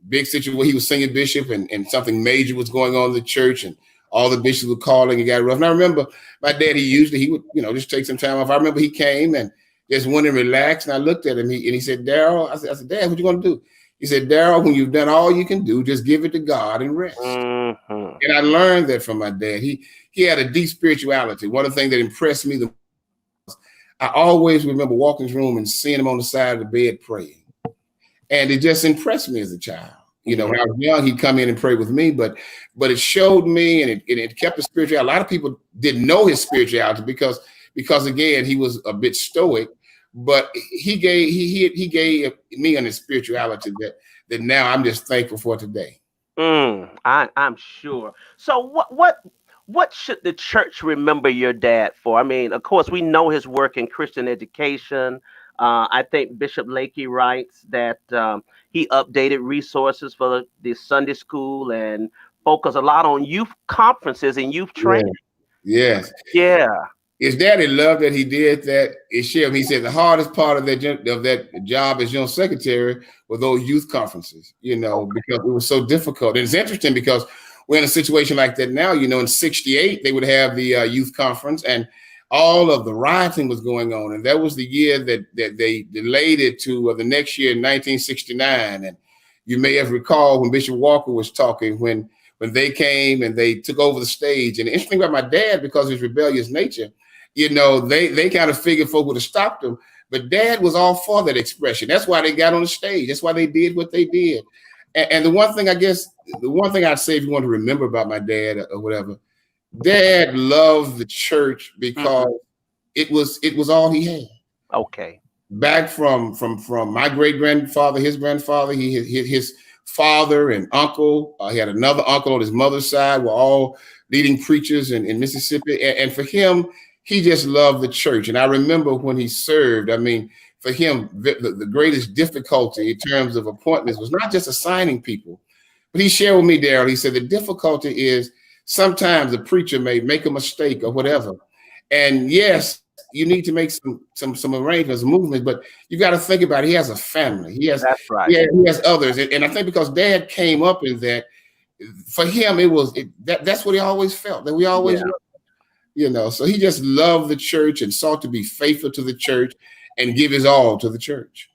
big situation where he was singing bishop and something major was going on in the church and all the bishops were calling and got rough. And I remember my dad, he would, just take some time off. I remember he came and just went and relaxed. And I looked at him and he said, "Daryl," I said, "Dad, what you going to do?" He said, "Daryl, when you've done all you can do, just give it to God and rest." Mm-hmm. And I learned that from my dad. He had a deep spirituality. One of the things that impressed me the most, I always remember walking his room and seeing him on the side of the bed praying. And it just impressed me as a child. When I was young, he'd come in and pray with me, but it showed me and it kept the spirituality. A lot of people didn't know his spirituality because again, he was a bit stoic, but he gave me on his spirituality that now I'm just thankful for today. I'm sure. So what should the church remember your dad for? I mean, of course, we know his work in Christian education. I think Bishop Lakey writes that he updated resources for the Sunday school and focused a lot on youth conferences and youth training. Yes. Yeah. His daddy loved that he did that. He said the hardest part of that job as general secretary were those youth conferences, because it was so difficult. And it's interesting because we're in a situation like that now. In '68, they would have the youth conference and all of the rioting was going on. And that was the year that they delayed it to the next year in 1969. And you may have recalled when Bishop Walker was talking, when they came and they took over the stage. And the interesting about my dad, because of his rebellious nature, they kind of figured folk would have stopped him. But Dad was all for that expression. That's why they got on the stage. That's why they did what they did. And the one thing I'd say, if you want to remember about my dad or whatever, Dad loved the church because it was all he had. Okay. Back from my great grandfather, his grandfather, his father and uncle. He had another uncle on his mother's side, were all leading preachers in Mississippi. And for him, he just loved the church. And I remember when he served, I mean, for him, the greatest difficulty in terms of appointments was not just assigning people, but he shared with me, Daryl, he said the difficulty is sometimes the preacher may make a mistake or whatever. And yes, you need to make some arrangements, movements, but you got to think about it. He has a family. That's right. He has others. And I think because Dad came up in that, for him, that's what he always felt, that we always loved, so he just loved the church and sought to be faithful to the church and give his all to the church.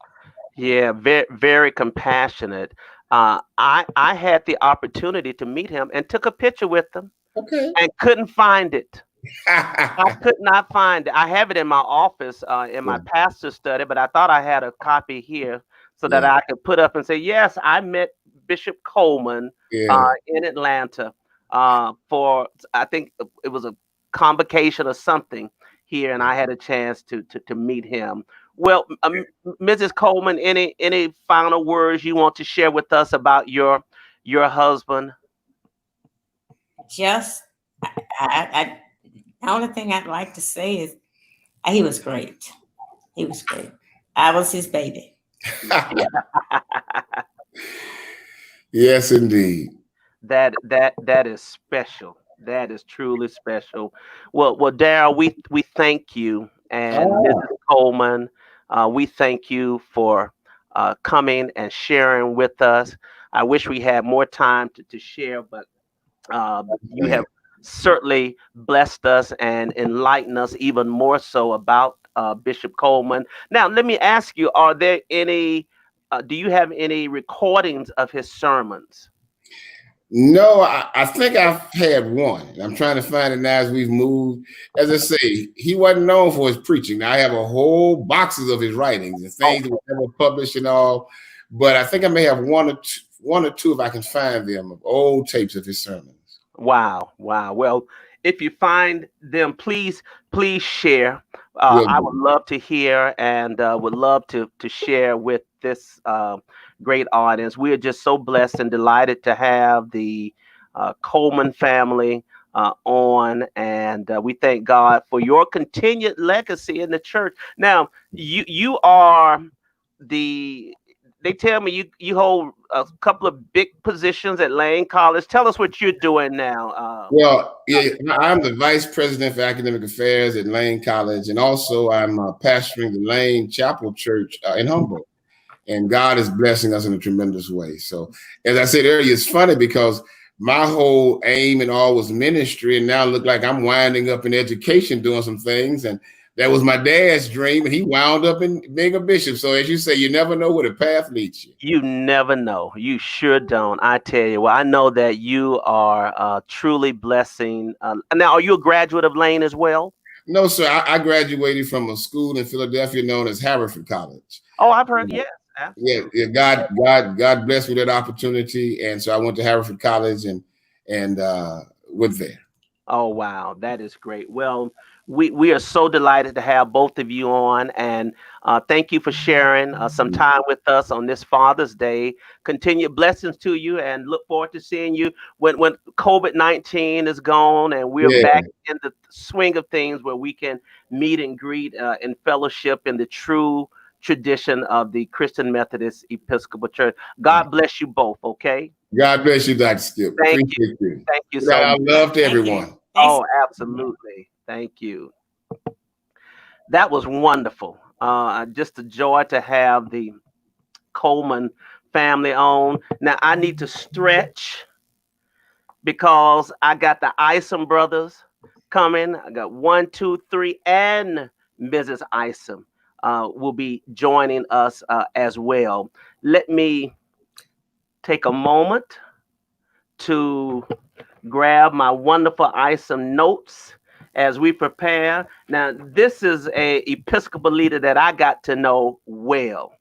Yeah, very, very compassionate. I had the opportunity to meet him and took a picture with him. Okay. And couldn't find it. I could not find it. I have it in my office in my pastor's study, but I thought I had a copy here so that I could put up and say, yes, I met Bishop Coleman in Atlanta for, I think it was a convocation or something here, and I had a chance to meet him. Well, Mrs. Coleman, any final words you want to share with us about your husband? Just, the only thing I'd like to say is he was great. He was great. I was his baby. Yes, indeed. That is special. That is truly special. Well, Darryl, we thank you, and Mrs. Coleman, we thank you for coming and sharing with us. I wish we had more time to share, but you have certainly blessed us and enlightened us even more so about Bishop Coleman. Now, let me ask you, are there any, do you have any recordings of his sermons? No, I think I've had one. I'm trying to find it now as we've moved. As I say, he wasn't known for his preaching. Now, I have a whole boxes of his writings and things that were never published and all, but I think I may have one or two if I can find them, of old tapes of his sermons. Wow. Well, if you find them, please share. I would love to hear and would love to share with this great audience. We are just so blessed and delighted to have the Coleman family on, and we thank God for your continued legacy in the church. Now, you are they tell me you hold a couple of big positions at Lane College. Tell us what you're doing now. Well, I'm the vice president for academic affairs at Lane College, and also I'm pastoring the Lane Chapel Church in Humboldt. And God is blessing us in a tremendous way. So, as I said earlier, it's funny because my whole aim and all was ministry, and now it look like I'm winding up in education doing some things, and that was my dad's dream, and he wound up in being a bishop. So as you say, you never know where the path leads you. You never know. You sure don't. I tell you. Well, I know that you are truly blessing. Now, are you a graduate of Lane as well? No, sir. I graduated from a school in Philadelphia known as Haverford College. Oh, I've heard. Yes. Absolutely. Yeah. God blessed me with that opportunity, and so I went to Haverford College and went there. Oh, wow. That is great. Well, we are so delighted to have both of you on, and thank you for sharing some time with us on this Father's Day. Continued blessings to you, and look forward to seeing you when COVID-19 is gone and we're back in the swing of things where we can meet and greet and fellowship in the true tradition of the Christian Methodist Episcopal Church. God bless you both. Okay. God bless you, Dr. Skip. Thank you. Thank you so much. Love to everyone. Oh, absolutely. Thank you. That was wonderful. Just a joy to have the Coleman family on. Now I need to stretch because I got the Isom brothers coming. I got 1, 2, 3, and Mrs. Isom will be joining us as well. Let me take a moment to grab my wonderful Isom notes as we prepare. Now, this is a Episcopal leader that I got to know well.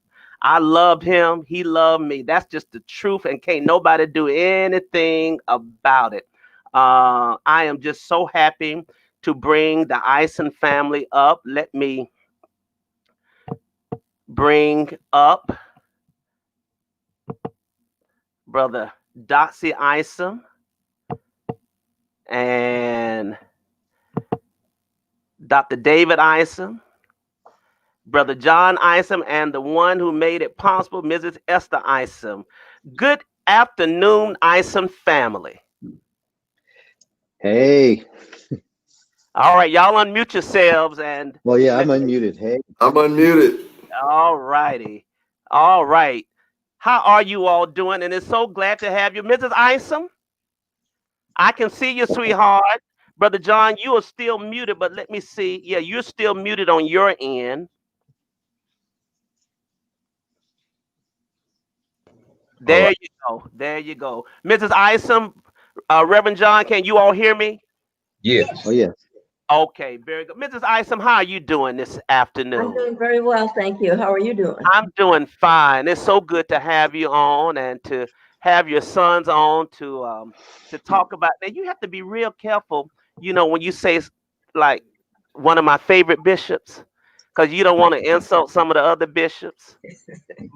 I loved him. He loved me. That's just the truth, and can't nobody do anything about it. I am just so happy to bring the Isom family up. Let me bring up Brother Dotsy Isom and Dr. David Isom, Brother John Isom, and the one who made it possible, Mrs. Esther Isom. Good afternoon, Isom family. Hey. All right, y'all unmute yourselves and Well, yeah, I'm unmuted. Hey. I'm unmuted. all righty. All right. How are you all doing? And it's so glad to have you. Mrs. Isom, I can see you, sweetheart. Brother John, you are still muted, but let me see. Yeah, you're still muted on your end. There you go. There you go. Mrs. Isom, Reverend John, can you all hear me? Oh, yes. Okay, very good. Mrs. Isom, how are you doing this afternoon? I'm doing very well, thank you. How are you doing? I'm doing fine. It's so good to have you on and to have your sons on to talk about. Now you have to be real careful, when you say like one of my favorite bishops, because you don't want to insult some of the other bishops.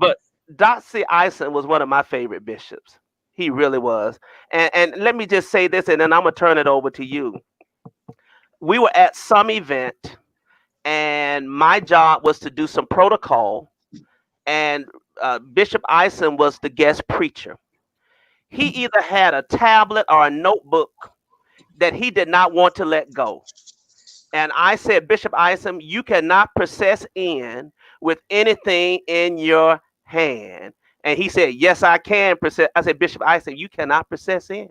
But Dr. Isom was one of my favorite bishops. He really was. And let me just say this, and then I'm gonna turn it over to you. We were at some event, and my job was to do some protocol, and Bishop Isom was the guest preacher. He either had a tablet or a notebook that he did not want to let go. And I said, Bishop Isom, you cannot process in with anything in your hand. And he said, yes, I can process. I said, Bishop Isom, you cannot process in.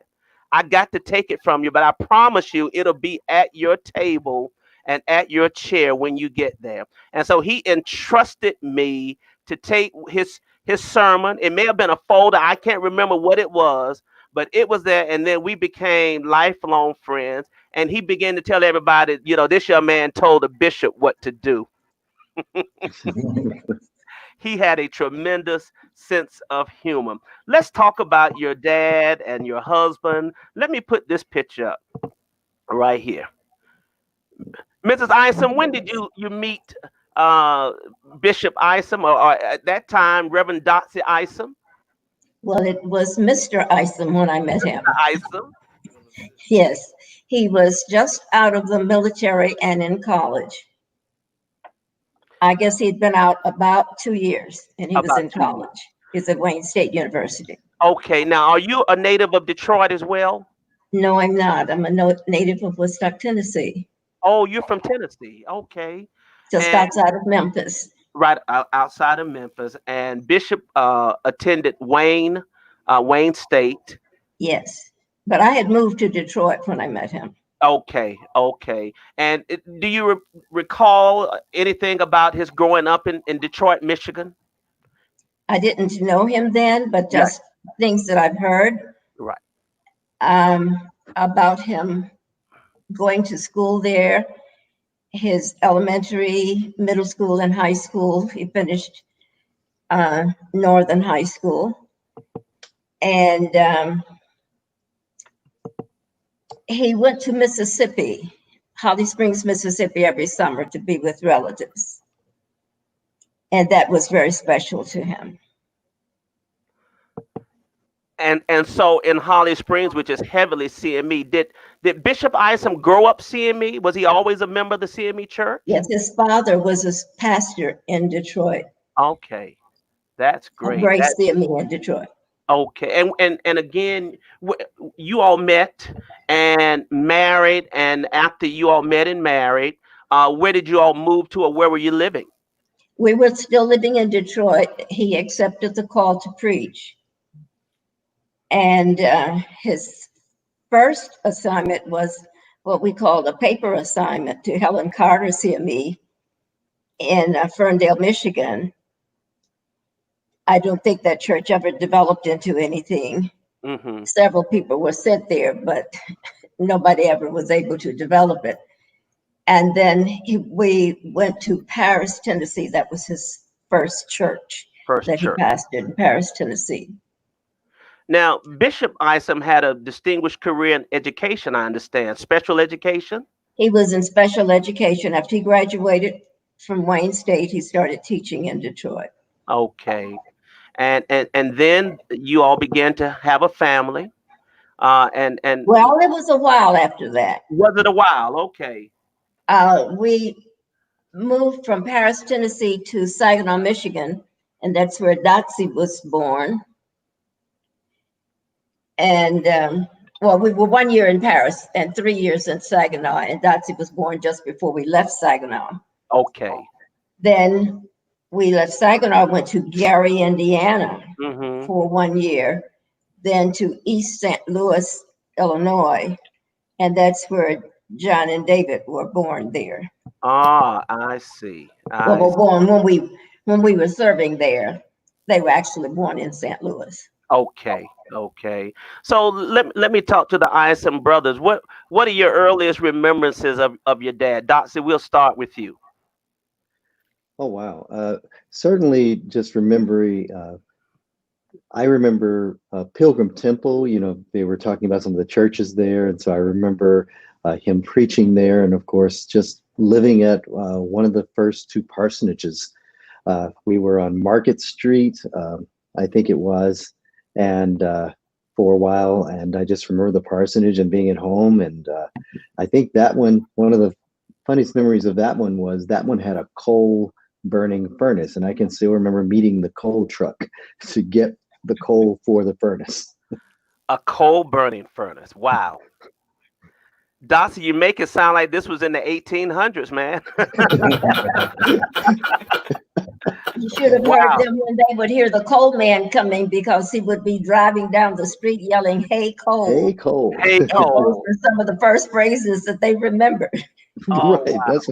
I got to take it from you, but I promise you it'll be at your table and at your chair when you get there. And so he entrusted me to take his sermon. It may have been a folder. I can't remember what it was, but it was there. And then we became lifelong friends. And he began to tell everybody, this young man told the bishop what to do. He had a tremendous sense of humor. Let's talk about your dad and your husband. Let me put this picture up right here. Mrs. Isom, when did you meet Bishop Isom, or at that time, Reverend Dr. Isom? Well, it was Mr. Isom when I met him. Isom? Yes, he was just out of the military and in college. I guess he'd been out about 2 years, and he was in college. He's at Wayne State University. Okay, now are you a native of Detroit as well? No, I'm not. I'm a native of Woodstock, Tennessee. Oh, you're from Tennessee. Okay. Just outside of Memphis. Right outside of Memphis. And Bishop attended Wayne State. Yes, but I had moved to Detroit when I met him. Okay. And do you recall anything about his growing up in Detroit, Michigan? I didn't know him then, but just things that I've heard. Right. About him going to school there, his elementary, middle school, and high school. He finished Northern High School. And he went to Mississippi, Holly Springs, Mississippi, every summer to be with relatives. And that was very special to him. And so in Holly Springs, which is heavily CME, did Bishop Isom grow up CME? Was he always a member of the CME church? Yes, his father was a pastor in Detroit. Okay, that's great. Grace CME in Detroit. Okay, and again, you all met and married, and after you all met and married, where did you all move to, or where were you living? We were still living in Detroit. He accepted the call to preach. And his first assignment was what we called a paper assignment to Helen Carter CME in Ferndale, Michigan. I don't think that church ever developed into anything. Mm-hmm. Several people were sent there, but nobody ever was able to develop it. And then we went to Paris, Tennessee. That was his first church he pastored in Paris, Tennessee. Now, Bishop Isom had a distinguished career in education, I understand. Special education? He was in special education. After he graduated from Wayne State, he started teaching in Detroit. Okay. And then you all began to have a family. Well, it was a while after that. Was it a while? Okay. We moved from Paris, Tennessee to Saginaw, Michigan, and that's where Dotsy was born. And Well, we were 1 year in Paris and 3 years in Saginaw, and Dotsie was born just before we left Saginaw. Okay. Then we left Saginaw, went to Gary, Indiana Mm-hmm. for 1 year, then to East St. Louis, Illinois, and that's where John and David were born there. Ah, I see. Well, were born when we were serving there. They were actually born in St. Louis. Okay. Okay. So let me talk to the Isom brothers. What are your earliest remembrances of your dad? Dotsy, we'll start with you. Oh, wow. Certainly just remembering, I remember Pilgrim Temple, you know, they were talking about some of the churches there. And so I remember him preaching there. And of course, just living at one of the first two parsonages. We were on Market Street, I think it was, and for a while. And I just remember the parsonage and being at home. And I think that one of the funniest memories of that one was that one had a coal burning furnace. And I can still remember meeting the coal truck to get the coal for the furnace. A coal burning furnace. Wow. Dotsy, you make it sound like this was in the 1800s, man. You should have heard them when they would hear the coal man coming, because he would be driving down the street yelling, "Hey, coal." Hey, coal. Hey, And coal. those were some of the first phrases that they remembered. Oh, Right. wow. That's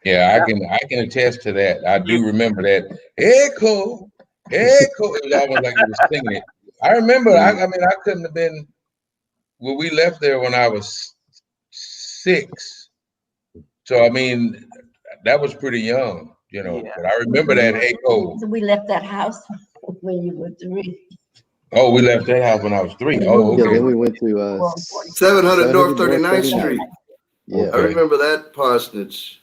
Yeah, I can attest to that. I do remember that. Hey, cool. Hey, cool. It was almost like he was singing it. I remember. I mean, I couldn't have been. Well, we left there when I was 6, so I mean, that was pretty young, you know. Yeah. But I remember that. Hey, cool. So we left that house when you were 3. Oh, we left that house when I was 3. We Oh, moved yeah. okay. Then we went to 700 North 700 39th Street. Yeah. I remember that parsonage.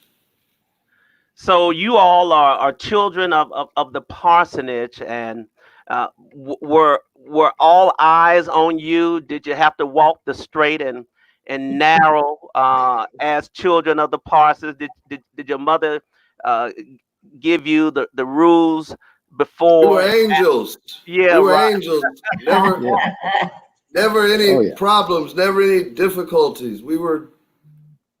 So you all are children of the parsonage, and were all eyes on you? Did you have to walk the straight and narrow as children of the parsonage? Did your mother give you the rules before? We were angels. Yeah, we were right. angels. Never, never any Oh, yeah. problems. Never any difficulties. We were.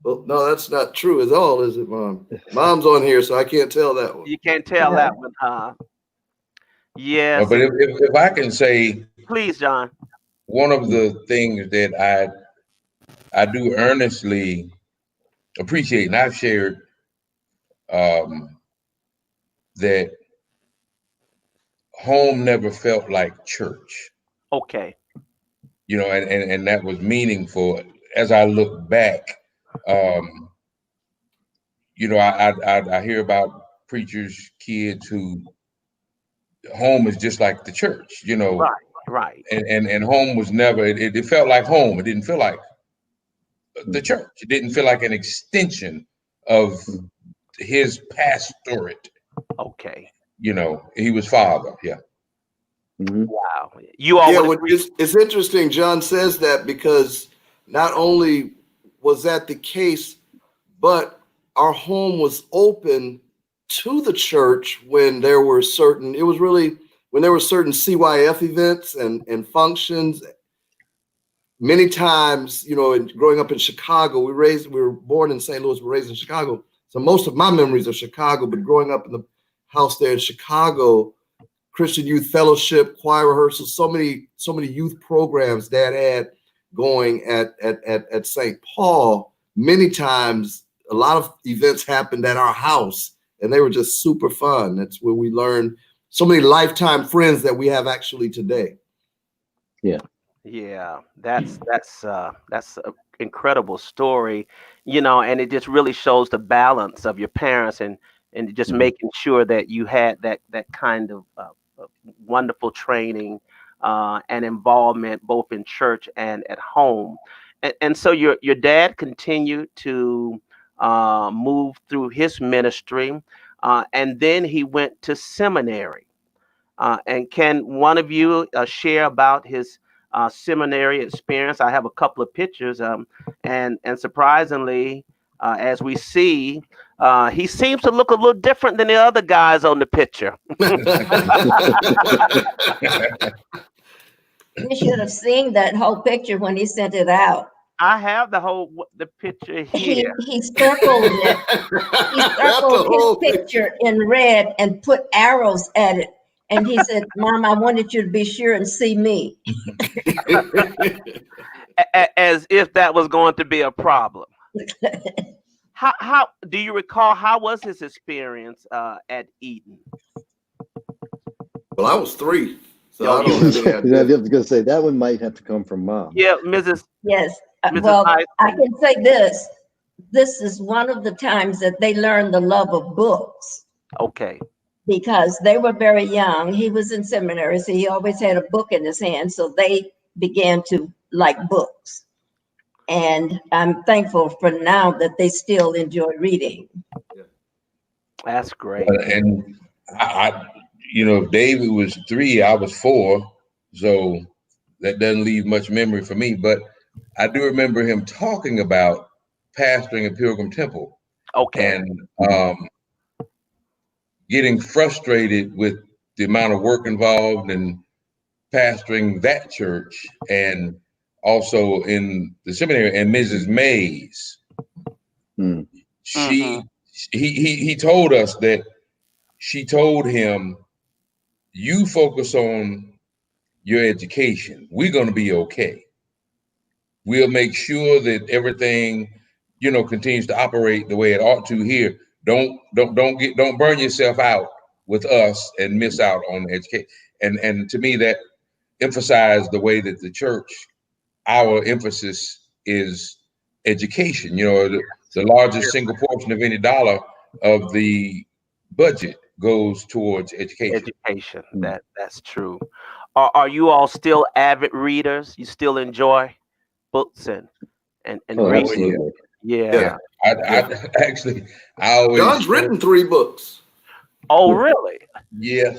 Well, no, that's not true at all, is it, Mom? Mom's on here, so I can't tell that one. You can't tell that one, huh? Yes. But if I can say, Please, John. one of the things that I do earnestly appreciate, and I've shared that home never felt like church. Okay. You know, and that was meaningful. As I look back, you know, I hear about preachers' kids who home is just like the church, you know. Right. And home was never, it felt like home. It didn't feel like the church. It didn't feel like an extension of his pastorate. Okay. You know, he was father. Yeah. Mm-hmm. Wow. You all. Yeah, well, it's interesting. John says that because not only was that the case, but our home was open to the church when there were certain. It was really when there were certain CYF events and functions. Many times, you know, growing up in Chicago, we were born in St. Louis, we were raised in Chicago. So most of my memories are Chicago, but growing up in the house there in Chicago, Christian Youth Fellowship, choir rehearsals, so many youth programs Dad had going at St. Paul. Many times, a lot of events happened at our house, and they were just super fun. That's where we learned so many lifetime friends that we have actually today. Yeah. Yeah, that's an incredible story, you know, and it just really shows the balance of your parents and just making sure that you had that kind of wonderful training and involvement both in church and at home. And so your dad continued to move through his ministry, and then he went to seminary. And can one of you share about his seminary experience? I have a couple of pictures, and surprisingly, as we see, he seems to look a little different than the other guys on the picture. You should have seen that whole picture when he sent it out. I have the picture here. He circled it. He That's circled the whole his picture in red and put arrows at it. And he said, "Mom, I wanted you to be sure and see me." As if that was going to be a problem. How do you recall, how was his experience at Eton? Well, I was 3, so Oh, I don't have any I idea. was going to say that one might have to come from Mom. Yeah, Mrs. Yes. Mrs. Well, Isom. I can say this. This is one of the times that they learned the love of books Okay. because they were very young. He was in seminary, so he always had a book in his hand. So they began to like books. And I'm thankful for now that they still enjoy reading. That's great. And I, you know, David was 3, I was 4, so that doesn't leave much memory for me. But I do remember him talking about pastoring a Pilgrim Temple. Okay. And getting frustrated with the amount of work involved in pastoring that church, and also in the seminary. And Mrs. Mays, he told us that she told him, "You focus on your education. We're going to be okay. We'll make sure that everything, you know, continues to operate the way it ought to here. Don't burn yourself out with us and miss out on education." And to me, that emphasized the way that the church, our emphasis is education. You know, the largest single portion of any dollar of the budget goes towards education. Education. That's true. Are you all still avid readers? You still enjoy books and Oh, reading? absolutely. Yeah. I actually, I always. John's written 3 books. Oh, really? Yeah.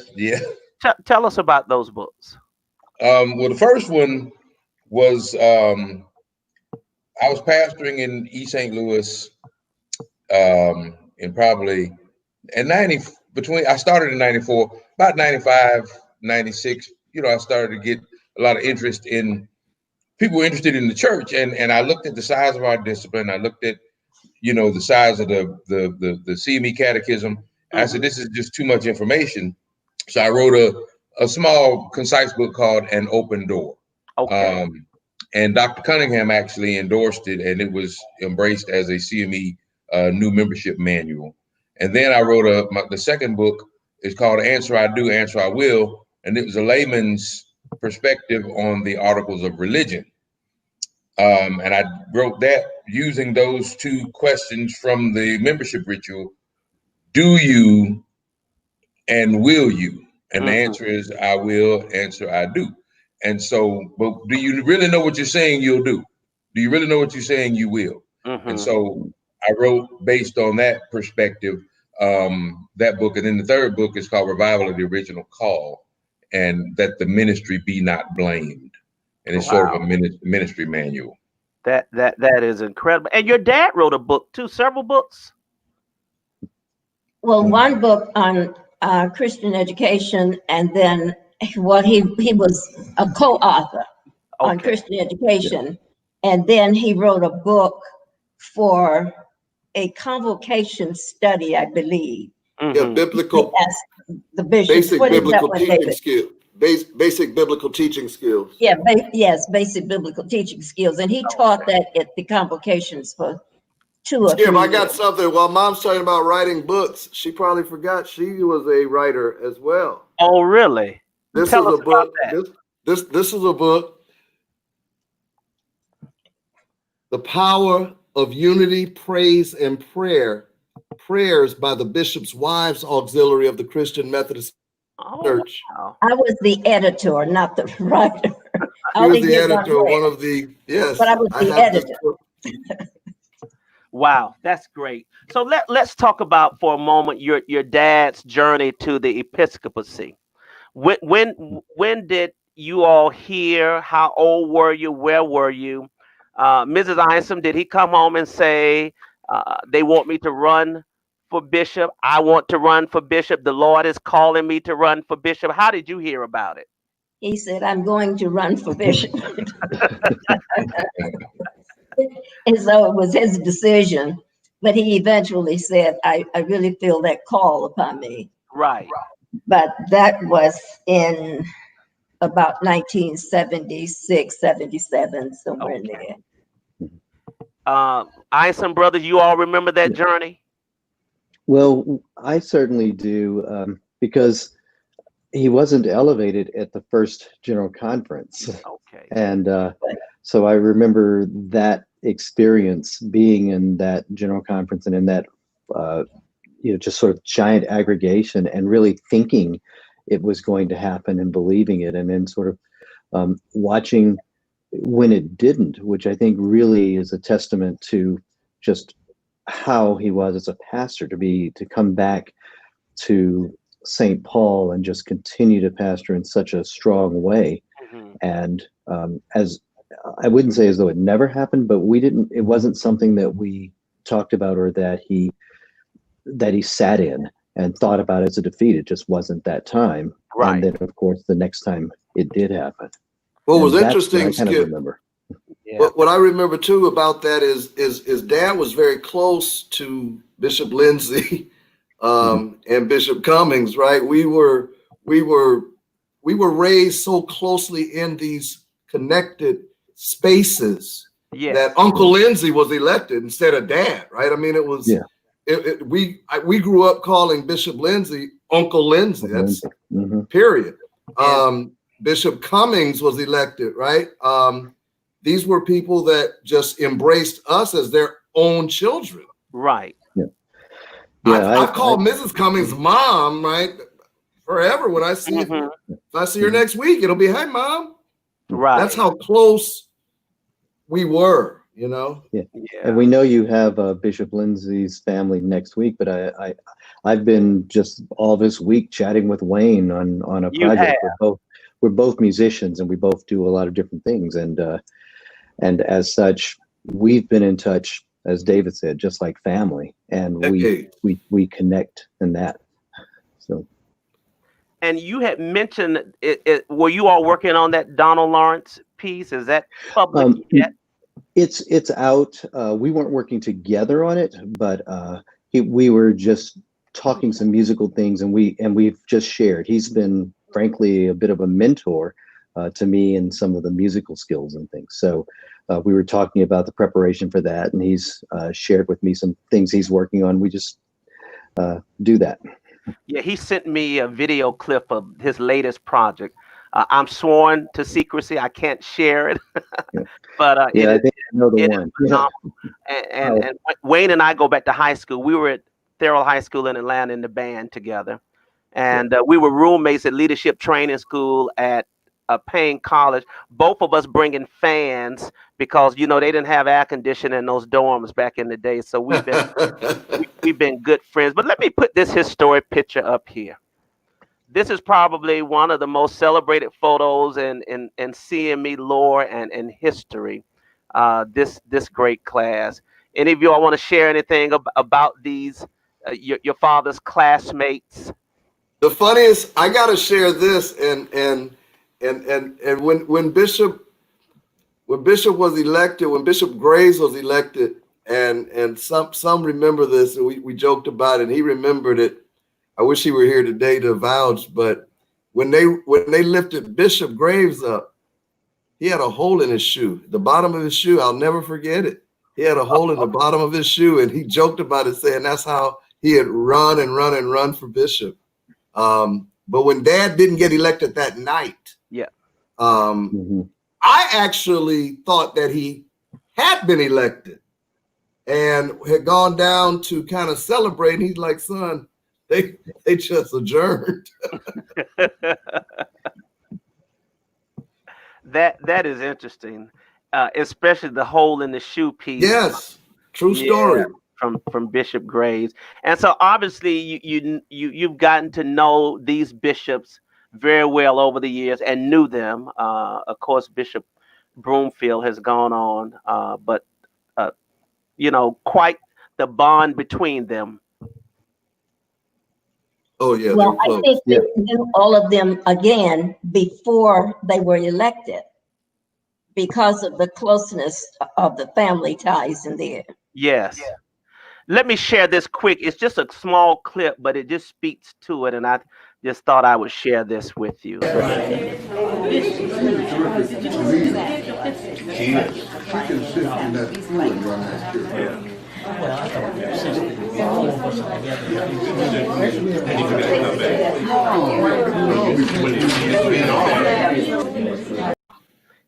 Tell us about those books. Well, the first one was I was pastoring in East St. Louis in probably in 90 between I started in 94, about 95, 96, you know, I started to get a lot of interest in people were interested in the church, and I looked at the size of our discipline. I looked at, you know, the size of the CME catechism. I said, this is just too much information. So I wrote a small, concise book called An Open Door. Okay. And Dr. Cunningham actually endorsed it, and it was embraced as a CME new membership manual. And then I wrote the second book is called Answer I Do, Answer I Will, and it was a layman's perspective on the articles of religion. And I wrote that using those 2 questions from the membership ritual: do you and will you? And the answer is I will, answer I do. And so, but do you really know what you're saying you'll do? Do you really know what you're saying you will? And so I wrote based on that perspective, that book. And then the third book is called Revival of the Original Call, and that the ministry be not blamed. And it's sort of a ministry manual. That is incredible. And your dad wrote a book too, several books. Well, one book on Christian education, and then he was a co-author on Christian education, and then he wrote a book for a convocation study, I believe. Yeah, biblical. The bishop. Basic What is biblical that one, teaching David? skills. Basic biblical teaching skills. Yeah, yes, basic biblical teaching skills, and he taught that at the convocations for 2 or 3 Skip, I got years. something. While Mom's talking about writing books, she probably forgot she was a writer as well. Oh, really? This Tell is us a book. about that. This is a book. The Power of Unity, Praise, and Prayer. Prayers by the Bishop's Wives Auxiliary of the Christian Methodist Church. Wow. I was the editor, not the writer. She was the editor, one of the, yes. But I was the editor. Wow, that's great. So let's talk about for a moment your dad's journey to the episcopacy. When did you all hear? How old were you? Where were you? Mrs. Isom, did he come home and say, they want me to run for bishop? I want to run for bishop. The Lord is calling me to run for bishop. How did you hear about it? He said, I'm going to run for bishop. And so it was his decision. But he eventually said, I really feel that call upon me. Right. But that was in about 1976, 77, somewhere in there. Isom brothers, you all remember that journey? Well, I certainly do, because he wasn't elevated at the first general conference. Okay. And so I remember that experience being in that general conference and in that, just sort of giant aggregation and really thinking it was going to happen and believing it. And then sort of watching when it didn't, which I think really is a testament to just how he was as a pastor, to come back to St. Paul and just continue to pastor in such a strong way. And as I wouldn't say as though it never happened, but it wasn't something that we talked about or that he sat in and thought about as a defeat. It just wasn't that time. Right. And then of course the next time it did happen. What was And interesting, I kind of Skip, remember. Yeah. what I remember too about that is Dad was very close to Bishop Lindsay and Bishop Cummings, right? We were raised so closely in these connected spaces that Uncle Lindsay was elected instead of Dad, right? I mean, it was we grew up calling Bishop Lindsay Uncle Lindsay. That's period. Bishop Cummings was elected, right? These were people that just embraced us as their own children. Right. I've called Mrs. Cummings mom, right? Forever. When I see if I see her next week, it'll be, hey, Mom. Right. That's how close we were, you know? Yeah. And we know you have Bishop Lindsay's family next week, but I've been just all this week chatting with Wayne on a project. We're both musicians and we both do a lot of different things. And as such, we've been in touch, as David said, just like family, and we connect in that. So. And you had mentioned it. Were you all working on that Donald Lawrence piece? Is that public yet? It's out. We weren't working together on it, but we were just talking some musical things, and we've just shared. He's been, frankly, a bit of a mentor to me in some of the musical skills and things. So we were talking about the preparation for that, and he's shared with me some things he's working on. We just do that. Yeah, he sent me a video clip of his latest project. I'm sworn to secrecy. I can't share it. But I think I know the one. And Wayne and I go back to high school. We were at Thurl High School in Atlanta in the band together. And we were roommates at Leadership Training School at Payne College. Both of us bringing fans because, they didn't have air conditioning in those dorms back in the day. So we've been we've been good friends. But let me put this historic picture up here. This is probably one of the most celebrated photos in CME lore and history. This great class. Any of you all want to share anything about these your father's classmates? The funniest, I gotta share this, and when Bishop was elected, when Bishop Graves was elected, and some remember this, and we joked about it, and he remembered it. I wish he were here today to vouch, but when they lifted Bishop Graves up, he had a hole in his shoe, the bottom of his shoe. I'll never forget it. He had a hole in the bottom of his shoe, and he joked about it, saying that's how he had run and run and run for Bishop. But when Dad didn't get elected that night, I actually thought that he had been elected and had gone down to kind of celebrate. And he's like, son, they just adjourned. That is interesting, especially the hole in the shoe piece. Yes, true story. From Bishop Graves. And so obviously you've gotten to know these bishops very well over the years and knew them. Of course, Bishop Broomfield has gone on, but quite the bond between them. Oh yeah, they Well, were I close. think they Yeah. knew all of them again before they were elected because of the closeness of the family ties in there. Yes. Let me share this quick. It's just a small clip, but it just speaks to it, and I just thought I would share this with you.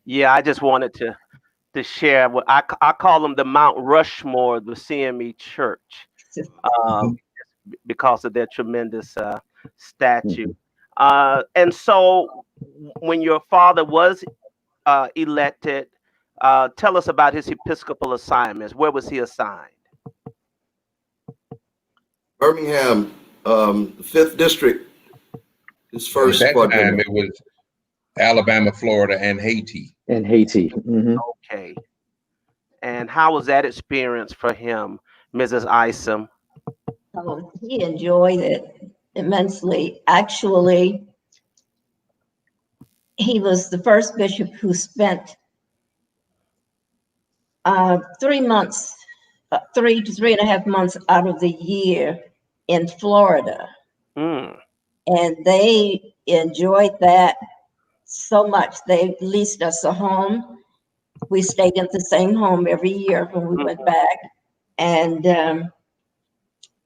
Yeah, I just wanted to share what I call them the Mount Rushmore of the CME Church, um, because of their tremendous statue. And so, when your father was elected, tell us about his Episcopal assignments. Where was he assigned? Birmingham, 5th District, his At first that quadrant. time, it was Alabama, Florida, and Haiti. And Haiti. Mhm. Okay. And how was that experience for him, Mrs. Isom? He enjoyed it immensely. Actually, he was the first bishop who spent 3 months, 3 to 3.5 months out of the year in Florida. Mm. And they enjoyed that so much. They leased us a home. We stayed at the same home every year when we went back. And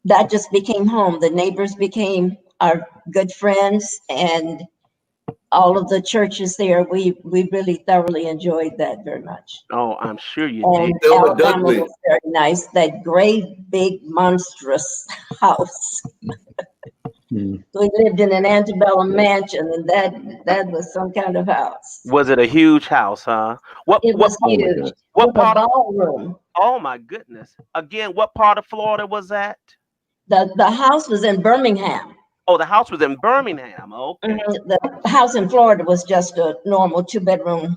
that just became home. The neighbors became our good friends, and all of the churches there, we really thoroughly enjoyed that very much. Oh, I'm sure you And did. Thelma Alabama Dudley. was very nice. That great, big, monstrous house. Mm. We lived in an antebellum mansion, and that was some kind of house. Was it a huge house, huh? What It was Oh my huge. goodness. what With a part of, ballroom. oh my goodness. Again, what part of Florida was that? The house was in Birmingham. Oh, the house was in Birmingham. Okay. The house in Florida was just a normal 2-bedroom,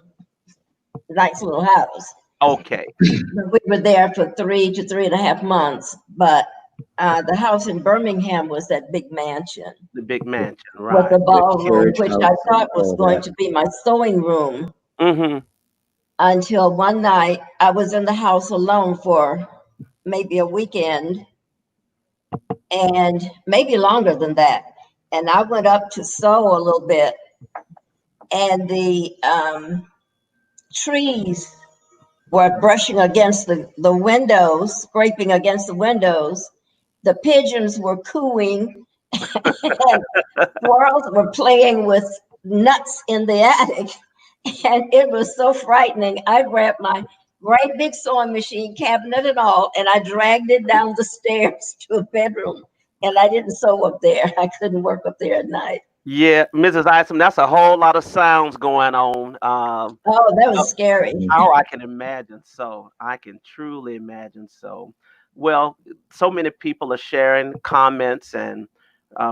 nice little house. Okay. We were there for 3 to 3.5 months, but the house in Birmingham was that big mansion The big mansion, with right. the ballroom, carriage which I house and thought was all going that. to be my sewing room, Mm-hmm. until one night I was in the house alone for maybe a weekend, and maybe longer than that. And I went up to sew a little bit, and the trees were brushing against the windows, scraping against the windows. The pigeons were cooing, and squirrels were playing with nuts in the attic. And it was so frightening. I grabbed my great big sewing machine, cabinet and all, and I dragged it down the stairs to a bedroom. And I didn't sew up there. I couldn't work up there at night. Yeah, Mrs. Isom, that's a whole lot of sounds going on. Oh, that was scary. Oh, I can imagine so. I can truly imagine so. Well, so many people are sharing comments and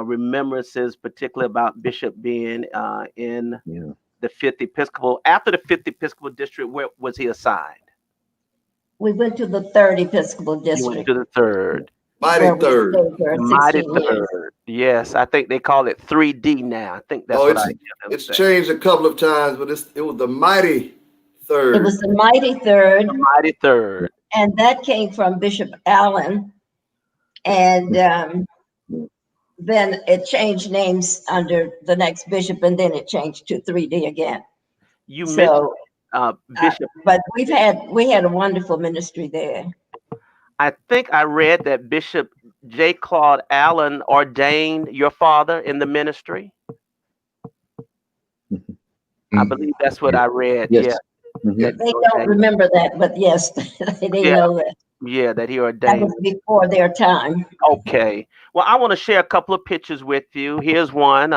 remembrances, particularly about Bishop being in Yeah. the 5th Episcopal. After the 5th Episcopal District, where was he assigned? We went to the 3rd Episcopal He went District, to the 3rd. Mighty where we third. stayed for Mighty 16 years. 3rd. Yes, I think they call it 3D now. I think that's Oh, what I hear them it's say. changed a couple of times, but it was the Mighty Third. It was the Mighty Third, Mighty 3rd. and that came from Bishop Allen. And then it changed names under the next bishop, and then it changed to 3D again. You mentioned So, Bishop. but we had a wonderful ministry there. I think I read that Bishop J. Claude Allen ordained your father in the ministry. I believe that's what I read. Yes. Yeah. Mhm. That They he don't ordained- remember that, but yes, they Yeah. know that. Yeah, that he That ordained. was before their time. Okay. Well, I want to share a couple of pictures with you. Here's one.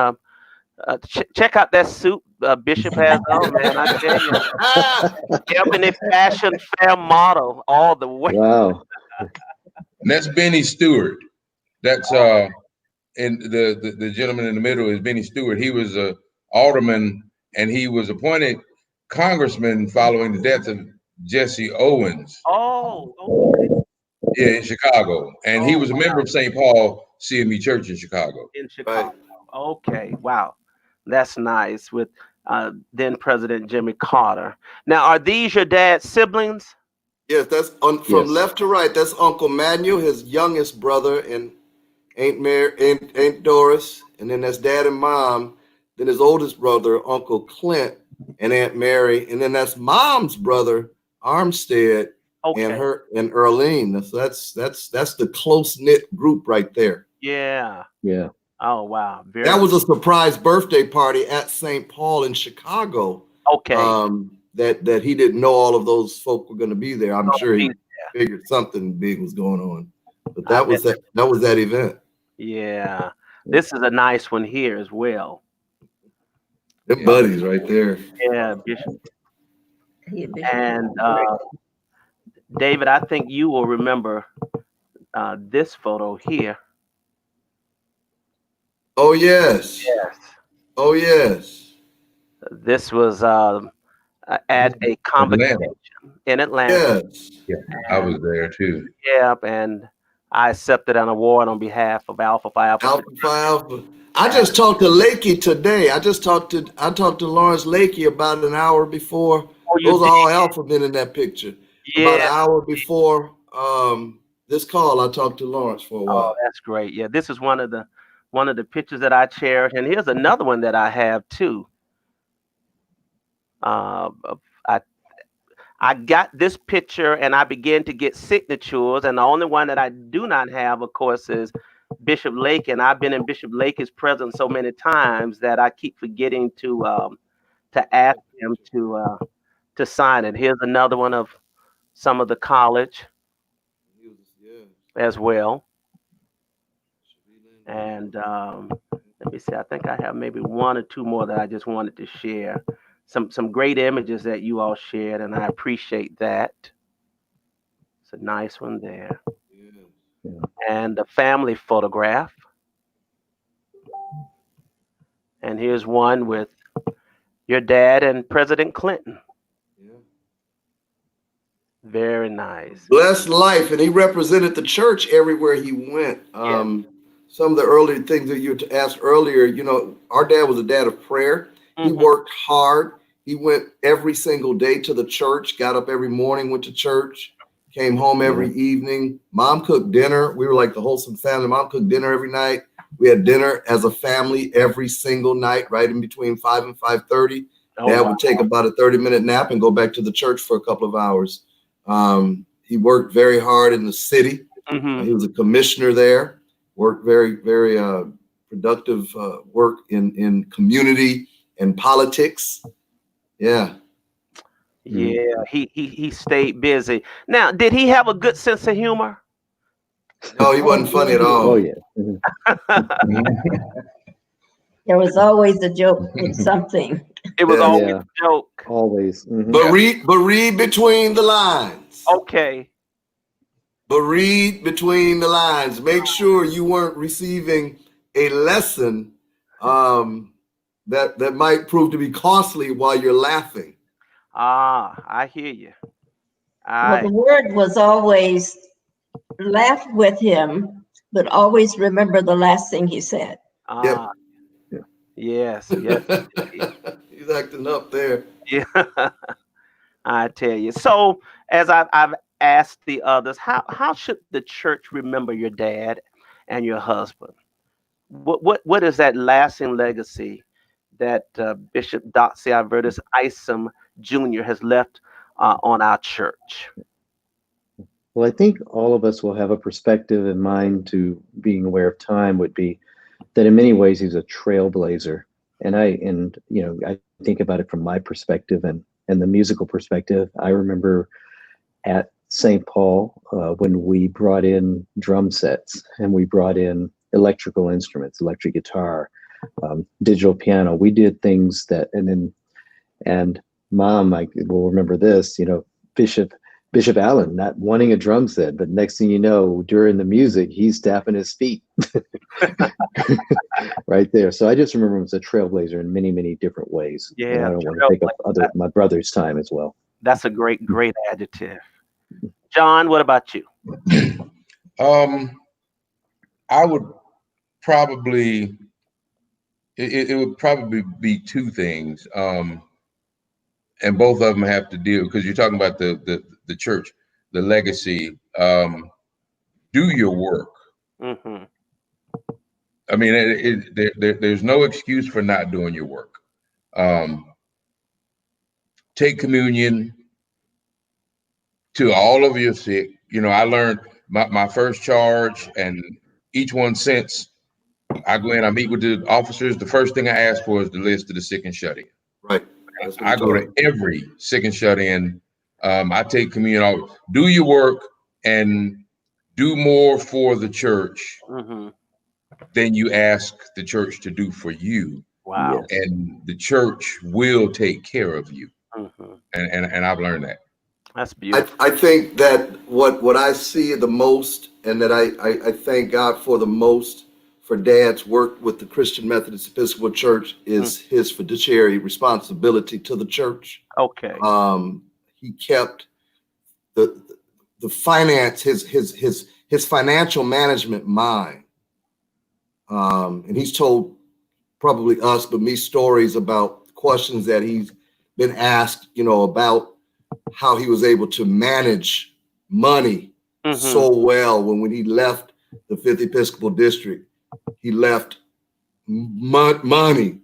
Check out that suit Bishop has on, man. I tell you, Ebony Fashion Fair model all the way. Wow. And that's Benny Stewart. That's and the gentleman in the middle is Benny Stewart. He was a alderman, and he was appointed congressman following the death of Jesse Owens. Oh, okay. Yeah, in Chicago, and he was a member of St. Paul CME Church in Chicago. In Chicago. Right. Okay, wow, that's nice. With then President Jimmy Carter. Now, are these your dad's siblings? Yes, that's from Yes. left to right. That's Uncle Manuel, his youngest brother, and Aunt Doris, and then that's Dad and Mom. Then his oldest brother, Uncle Clint, and Aunt Mary, and then that's Mom's brother, Armstead, Okay. and her and Earlene. So that's the close knit group right there. Yeah. Yeah. Oh wow. Very That was a surprise birthday party at St. Paul in Chicago. okay. That he didn't know all of those folk were going to be there. I'm Oh, sure he yeah. figured something big was going on. But I that was bet. that event. Yeah. This is a nice one here as well. Them buddies right there. Yeah, Bishop. He- Bishop- And David, I think you will remember this photo here. Oh yes. Yes. Oh yes. This was at a convocation in Atlanta. Yes. Yeah, I was there too. Yep, and I accepted an award on behalf of Alpha Phi Alpha. Alpha Phi Alpha. I just talked to Lakey today. I talked to Lawrence Lakey about an hour before. Oh, you Those are did? all Alpha men in that picture. About an Yeah. hour before this call, I talked to Lawrence for a while. Oh, that's great. Yeah, this is one of the pictures that I cherish, and here's another one that I have too. I got this picture, and I began to get signatures, and the only one that I do not have, of course, is Bishop Lake, and I've been in Bishop Lake's presence so many times that I keep forgetting to ask him to sign it. Here's another one of some of the college as well. And let me see, I think I have maybe one or two more that I just wanted to share. Some great images that you all shared, and I appreciate that. It's a nice one there. Yeah. And a family photograph. And here's one with your dad and President Clinton. Very nice. Blessed life, and he represented the church everywhere he went. Some of the early things that you asked earlier, our dad was a dad of prayer. He worked hard. He went every single day to the church, got up every morning, went to church, came home every evening. Mom cooked dinner. We were like the wholesome family. Mom cooked dinner every night. We had dinner as a family every single night, right in between 5 and 5:30. Dad would take about a 30-minute nap and go back to the church for a couple of hours. He worked very hard in the city. He was a commissioner there, worked very, very productive work in community and politics. Yeah. Yeah, he stayed busy. Now, did he have a good sense of humor? No, he wasn't funny at all. Oh yeah. There was always a joke with something. It was Yeah. always Yeah. a joke. Always. But read between the lines. Okay. But read between the lines. Make sure you weren't receiving a lesson that might prove to be costly while you're laughing. I hear you. Well, the word was always laugh with him, but always remember the last thing he said. Ah, yes, yes. He's acting up there. Yeah, I tell you. So, as I've asked the others, how should the church remember your dad and your husband? What is that lasting legacy that Bishop Doxy Albertus Isom Jr. has left on our church? Well, I think all of us will have a perspective in mind to being aware of time would be that in many ways he's a trailblazer. And I think about it from my perspective and the musical perspective. I remember at St. Paul when we brought in drum sets and we brought in electrical instruments, electric guitar, digital piano. We did things that, and Mom, I will remember this, Bishop Allen not wanting a drum set, but next thing you know, during the music, he's tapping his feet right there. So I just remember him as a trailblazer in many, many different ways. Yeah, and I don't want to take up my brother's time as well. That's a great adjective. John, what about you? I would probably it would probably be two things, and both of them have to deal, because you're talking about the church, the legacy. Do your work. Mm-hmm. I mean, there's no excuse for not doing your work. Take communion to all of your sick. You know, I learned my first charge, and each one since. I go in, I meet with the officers. The first thing I ask for is the list of the sick and shut in. Right. That's what I he go told to every sick and shut in. I take communion. Do your work and do more for the church Mm-hmm. than you ask the church to do for you. Wow. And the church will take care of you. Mm-hmm. And I've learned that. That's beautiful. I think that what I see the most, and that I thank God for the most, for Dad's work with the Christian Methodist Episcopal Church, is his fiduciary responsibility to the church. Okay. He kept the finance, his financial management mind. And he's told probably us, but me, stories about questions that he's been asked, you know, about how he was able to manage money so well. When he left the 5th Episcopal District, he left money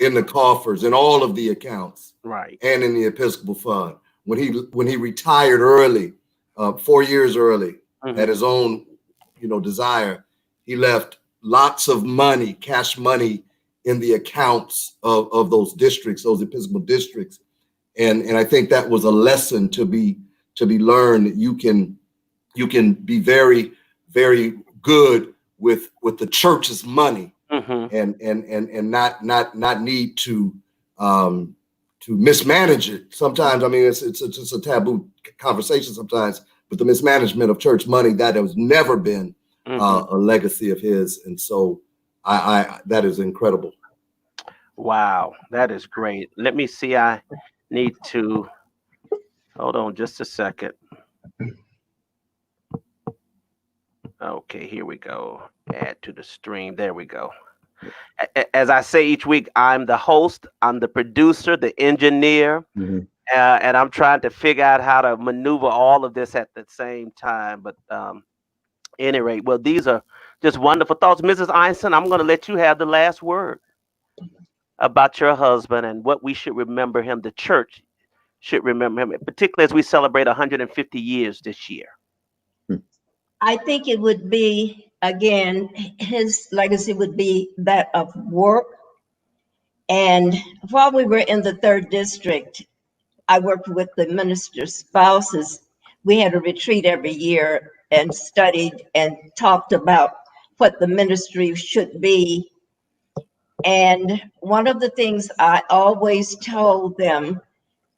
in the coffers, in all of the accounts, and in the Episcopal Fund. When he retired early, 4 years early, at his own, you know, desire, he left lots of money, cash money, in the accounts of those districts, those Episcopal districts. And I think that was a lesson to be learned. You can be very, very good with the church's money, and not need to mismanage it. Sometimes, I mean, it's just a taboo conversation sometimes, but the mismanagement of church money, that has never been a legacy of his. And so I that is incredible. Wow, that is great. Let me see. I need to hold on just a second. Okay, here we go. Add to the stream. There we go. As I say each week, I'm the host, I'm the producer, the engineer, and I'm trying to figure out how to maneuver all of this at the same time. But any rate, well, these are just wonderful thoughts. Mrs. Isom, I'm going to let you have the last word about your husband and what we should remember him, the church should remember him, particularly as we celebrate 150 years this year. I think it would be, again, his legacy would be that of work. And while we were in the 3rd district, I worked with the minister's spouses. We had a retreat every year and studied and talked about what the ministry should be. And one of the things I always told them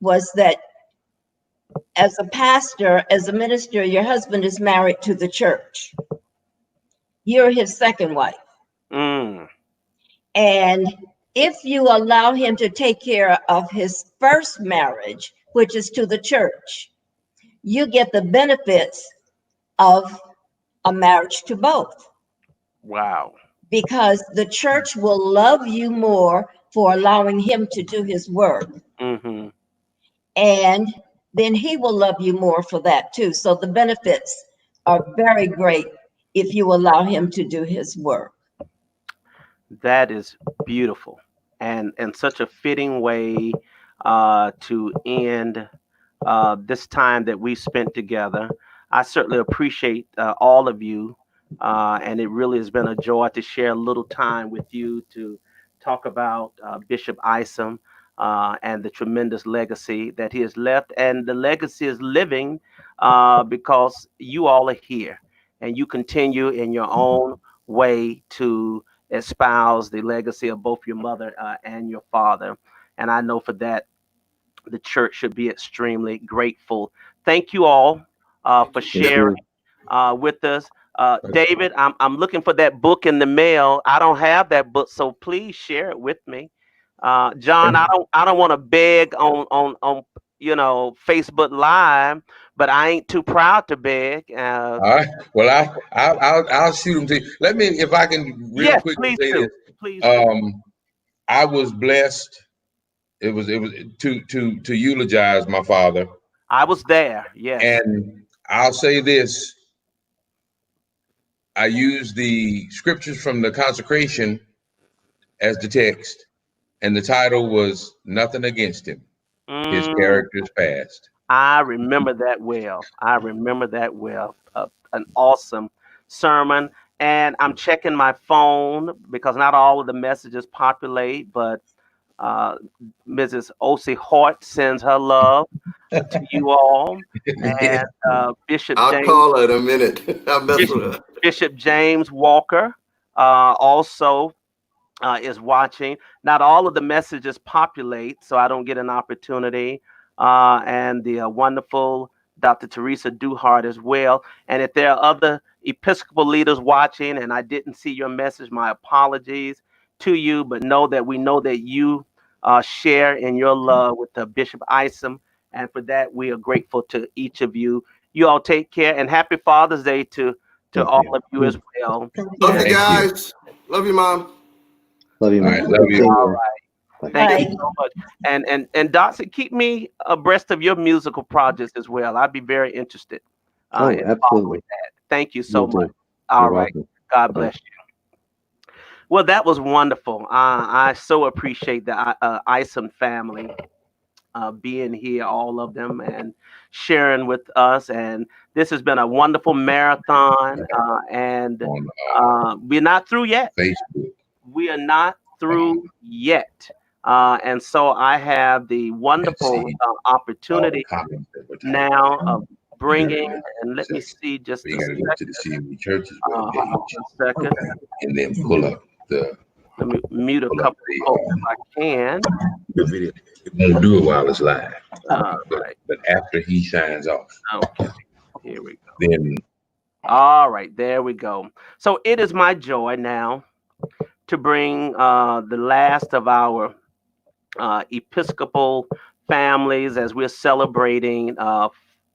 was that as a pastor, as a minister, your husband is married to the church. You're his second wife. And if you allow him to take care of his first marriage, which is to the church, you get the benefits of a marriage to both. Wow. Because the church will love you more for allowing him to do his work. And then he will love you more for that too. So the benefits are very great if you allow him to do his work. That is beautiful, and such a fitting way to end this time that we spent together. I certainly appreciate all of you, and it really has been a joy to share a little time with you to talk about Bishop Isom and the tremendous legacy that he has left. And the legacy is living because you all are here, and you continue in your own way to espouse the legacy of both your mother and your father. And I know for that, the church should be extremely grateful. Thank you all for sharing with us. David, I'm looking for that book in the mail. I don't have that book, so please share it with me. John, I don't want to beg on Facebook Live, but I ain't too proud to beg. All right. Well, I'll shoot them to you. Let me, if I can, real Yes, quickly please say do. this. Please do. I was blessed. It was to eulogize my father, I was there. Yes. and I'll say this: I used the scriptures from the consecration as the text, and the title was "Nothing Against Him. His Mm, character's past." I remember that well. I remember that well. An awesome sermon. And I'm checking my phone because not all of the messages populate, but uh, Mrs. O.C. Hort sends her love to you all. And Bishop I'll James call her in a minute. I'll mess with her. Bishop James Walker also is watching. Not all of the messages populate, so I don't get an opportunity. And the wonderful Dr. Teresa Duhart as well. And if there are other Episcopal leaders watching and I didn't see your message, my apologies to you, but we know that you share in your love with Bishop Isom. And for that, we are grateful to each of you. You all take care and happy Father's Day to all of you as well. Love you Thank you. guys. Love you, Mom. Love you, All man. right, love you. All Continue. right. Bye. Thank you Bye. so much. And Dotson, keep me abreast of your musical projects as well. I'd be very interested Oh, in following absolutely. that. Thank you so Will much. do. All You're right. welcome. God Bye. bless you. Well, that was wonderful. I so appreciate the Ison family being here, all of them, and sharing with us. And this has been a wonderful marathon. And On we're not through yet. Facebook. We are not through yet. And so I have the And wonderful see all the opportunity comments that were typed. now of bringing, Literally, and let me section. see just You a got to go second. to the CME Church's Hold on webpage a second. and then pull up Let me mute a couple of folks if I can. the video. It won't do it while it's live, but Right. but after he signs off, Okay. Here we go. then All right. There we go. So it is my joy now to bring the last of our Episcopal families as we're celebrating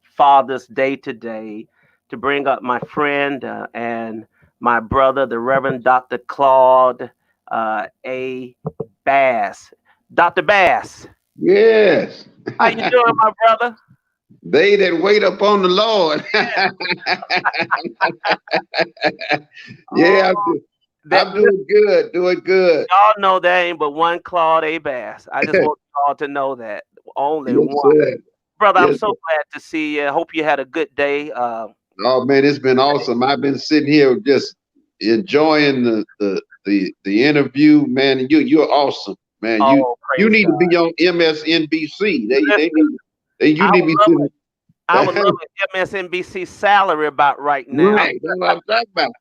Father's Day today, to bring up my friend and my brother, the Reverend Dr. Claude A. Bass. Dr. Bass, Yes. how you doing, my brother? They that wait upon the Lord. Yeah, I'm doing good, doing good. Y'all know there ain't but one Claude A. Bass. I just want y'all to know that. Only Yes, one. sir. Brother, I'm Yes, so sir. glad to see you. Hope you had a good day. Oh man, it's been awesome. I've been sitting here just enjoying the interview, man. You're awesome, man. You Oh, you praise need to God. be on MSNBC. They Listen, need you I need to would be love sitting. I would love an MSNBC salary about right now. Right, that's what I'm talking about.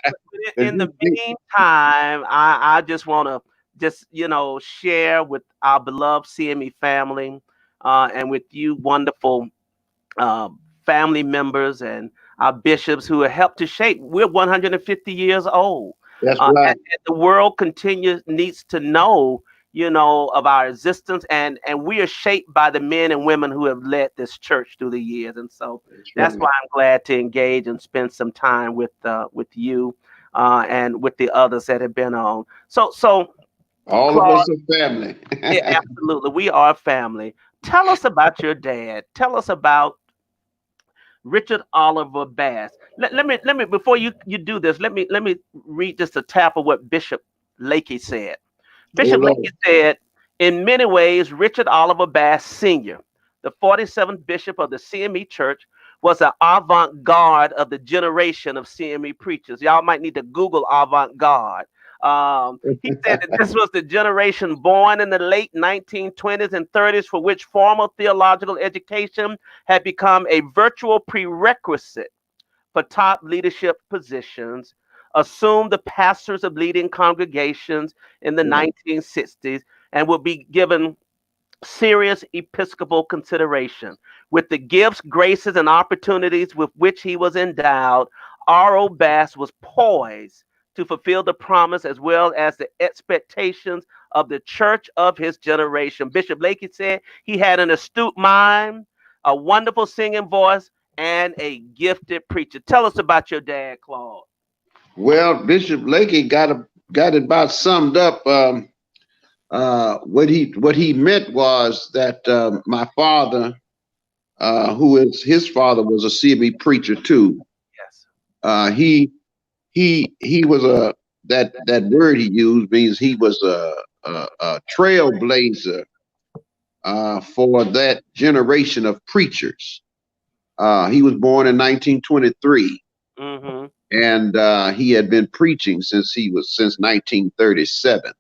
But in the meantime, I just want to share with our beloved CME family and with you wonderful uh, family members and our bishops who have helped to shape. We're 150 years old. That's right. And the world needs to know, of our existence, and we are shaped by the men and women who have led this church through the years. And so that's why I'm glad to engage and spend some time with you and with the others that have been on. So All Claude, of us are family. yeah, absolutely, we are family. Tell us about your dad. Tell us about Richard Oliver Bass. Let me before you do this, let me read just a tap of what Bishop Lakey said. Oh Bishop Lord. Lakey said, in many ways, Richard Oliver Bass Sr., the 47th bishop of the CME Church, was an avant-garde of the generation of CME preachers. Y'all might need to Google avant-garde. He said that this was the generation born in the late 1920s and 30s for which formal theological education had become a virtual prerequisite for top leadership positions, assumed the pastors of leading congregations in the 1960s, and would be given serious episcopal consideration. With the gifts, graces, and opportunities with which he was endowed, R.O. Bass was poised to fulfill the promise as well as the expectations of the church of his generation. Bishop Lakey said he had an astute mind, a wonderful singing voice, and a gifted preacher. Tell us about your dad, Claude. Well, Bishop Lakey got it about summed up. What he meant was that my father, his father was a CME preacher too. Yes. He was that word he used means he was a trailblazer for that generation of preachers. He was born in 1923. Mm-hmm. And he had been preaching since 1937.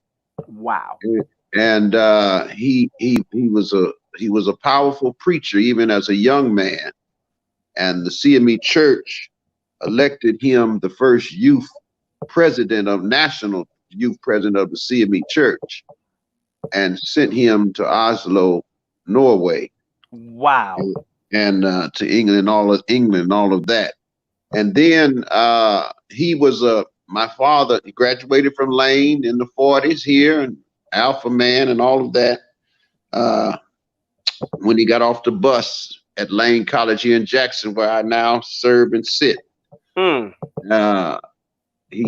Wow. And he was a powerful preacher even as a young man. And the CME Church elected him the first national youth president of the CME Church, and sent him to Oslo, Norway. Wow. And to England and all of that. And then my father graduated from Lane in the 40s here, and Alpha Man and all of that. When he got off the bus at Lane College here in Jackson, where I now serve and sit, he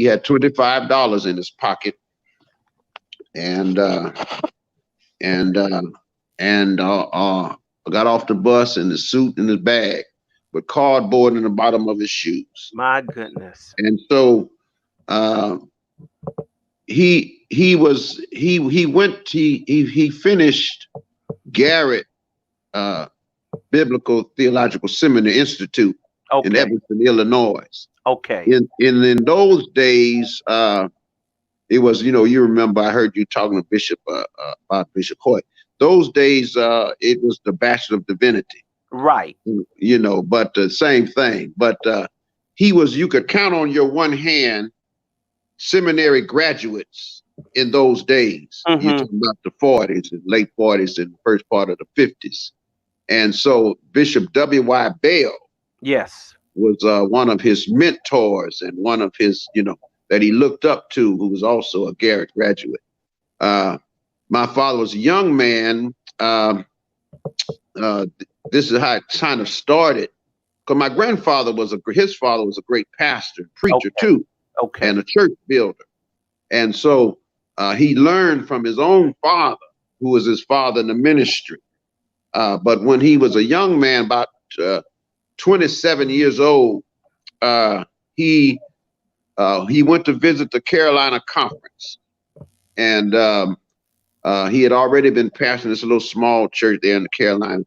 had $25 in his pocket, and got off the bus in his suit in his bag, with cardboard in the bottom of his shoes. My goodness. And so he finished Garrett Biblical Theological Seminary Institute in Evanston, Illinois. Okay. In those days, it was, you remember I heard you talking to Bishop about Bishop Hoyt. Those days, it was the Bachelor of Divinity. Right. But the same thing. But you could count on your one hand seminary graduates in those days. Mm-hmm. You're talking about the 40s and late 40s and first part of the 50s. And so Bishop W.Y. Bell, yes, was one of his mentors and one of his, that he looked up to, who was also a Garrett graduate. My father was a young man. This is how it kind of started. Because my grandfather his father was a great pastor, preacher too, and a church builder. And so he learned from his own father, who was his father in the ministry. But when he was a young man, about 27 years old, he went to visit the Carolina Conference. And he had already been pastoring this little small church there in the Carolina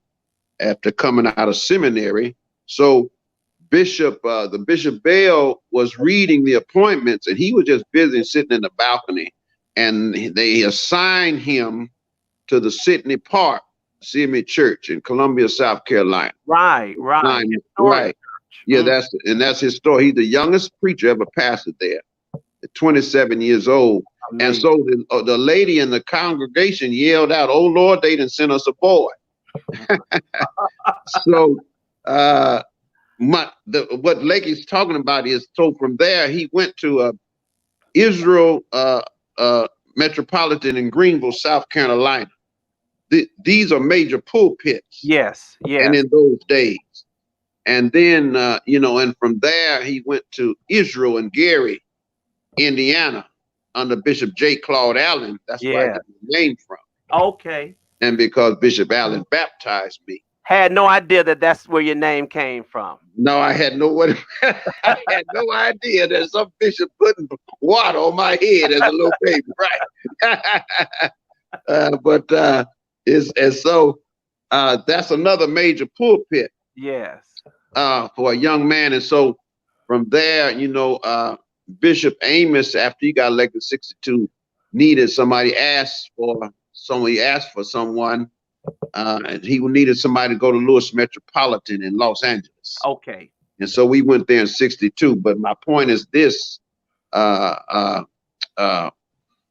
after coming out of seminary. So Bishop Bell was reading the appointments, and he was just busy sitting in the balcony, and they assigned him to the Sydney Park CME Church in Columbia, South Carolina. Right. Yeah, that's his story. He's the youngest preacher ever pastored there, at 27 years old. Amazing. And so the lady in the congregation yelled out, "Oh Lord, they done sent us a boy." So what Lakey's talking about is, so from there he went to Israel Metropolitan in Greenville, South Carolina. These are major pulpits. Yes. And in those days. And then, and from there he went to Israel and Gary, Indiana, under Bishop J. Claude Allen. That's where I get the name from. Okay. And because Bishop Allen baptized me. Had no idea that's where your name came from. No, I had no idea that some bishop putting water on my head as a little baby, right? So that's another major pulpit. Yes. For a young man. And so from there, Bishop Amos, after he got elected in 62, asked for someone, and he needed somebody to go to Lewis Metropolitan in Los Angeles. Okay. And so we went there in 62. But my point is this, he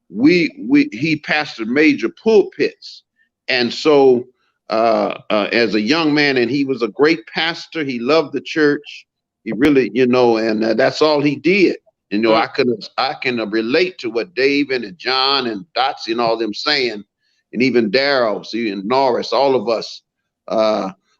pastored major pulpits. And so as a young man, and he was a great pastor. He loved the church. He really, and that's all he did. I can relate to what David and John and Dotsy and all them saying, and even Darryl, and Norris, all of us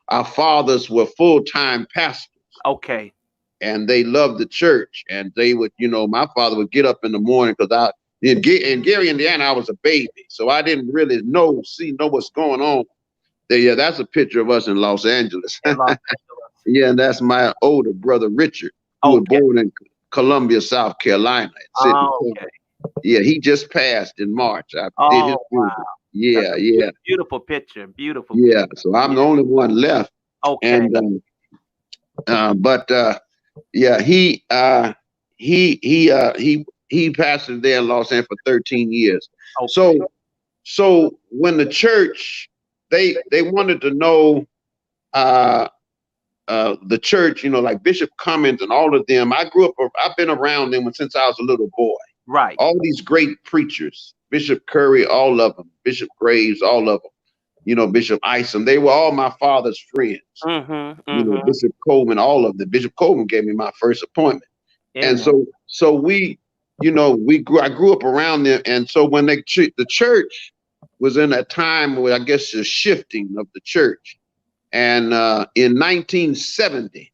our fathers were full-time pastors. Okay. And they loved the church, and they would, my father would get up in the morning, because in Gary, Indiana, I was a baby, so I didn't really know what's going on. Yeah, that's a picture of us in Los Angeles. Yeah, and that's my older brother Richard, who was born in Columbia, South Carolina. Okay. Yeah, he just passed in March. I did his funeral. Wow. Yeah. Beautiful picture. Beautiful. Yeah, picture. so I'm the only one left. Okay. And yeah, he pastored there in Los Angeles for 13 years. Okay. So when the church, they wanted to know the church, like Bishop Cummins and all of them. I've been around them since I was a little boy. Right. All these great preachers, Bishop Curry, all of them, Bishop Graves, all of them. Bishop Isom, they were all my father's friends. Bishop Coleman, all of them. Bishop Coleman gave me my first appointment. And so we, I grew up around them. And so when the church was in a time where I guess the shifting of the church. And in 1970,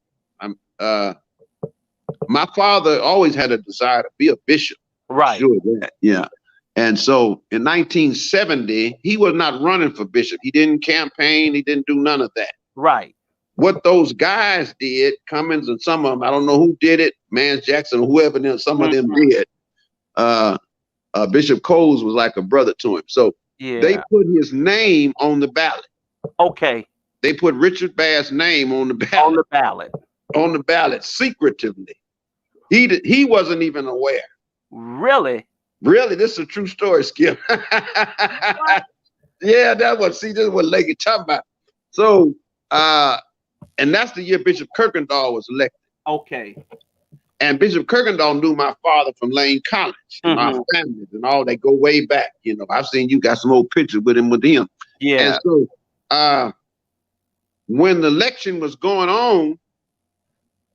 my father always had a desire to be a bishop. Right. Sure, yeah. And so in 1970, he was not running for bishop. He didn't campaign. He didn't do none of that. Right. What those guys did, Cummins and some of them, I don't know who did it, Mans Jackson, or whoever, some of them did. Bishop Coles was like a brother to him. So they put his name on the ballot. Okay. They put Richard Bass's name on the ballot. On the ballot. On the ballot, secretively. He wasn't even aware. Really? Really, this is a true story, Skip. Yeah, this is what Leggy talking about. So, and that's the year Bishop Kirkendall was elected. Okay. And Bishop Kirkendall knew my father from Lane College, and our families and all. They go way back. I've seen you got some old pictures with him. Yeah. And so, when the election was going on,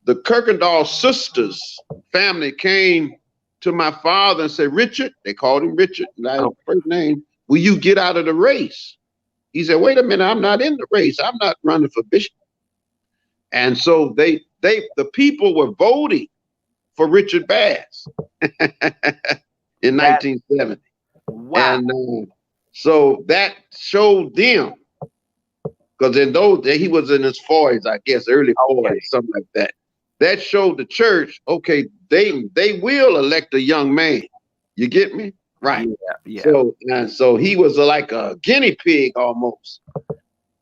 the Kirkendall sisters family came to my father and said, Richard, they called him Richard, first name, will you get out of the race? He said, wait a minute, I'm not in the race. I'm not running for bishop. And so the people were voting for Richard Bass in 1970. Wow. And so that showed them, because in those days, he was in his 40s, I guess, early 40s, something like that. That showed the church, okay, they will elect a young man. You get me? Right. Yeah. So he was like a guinea pig almost,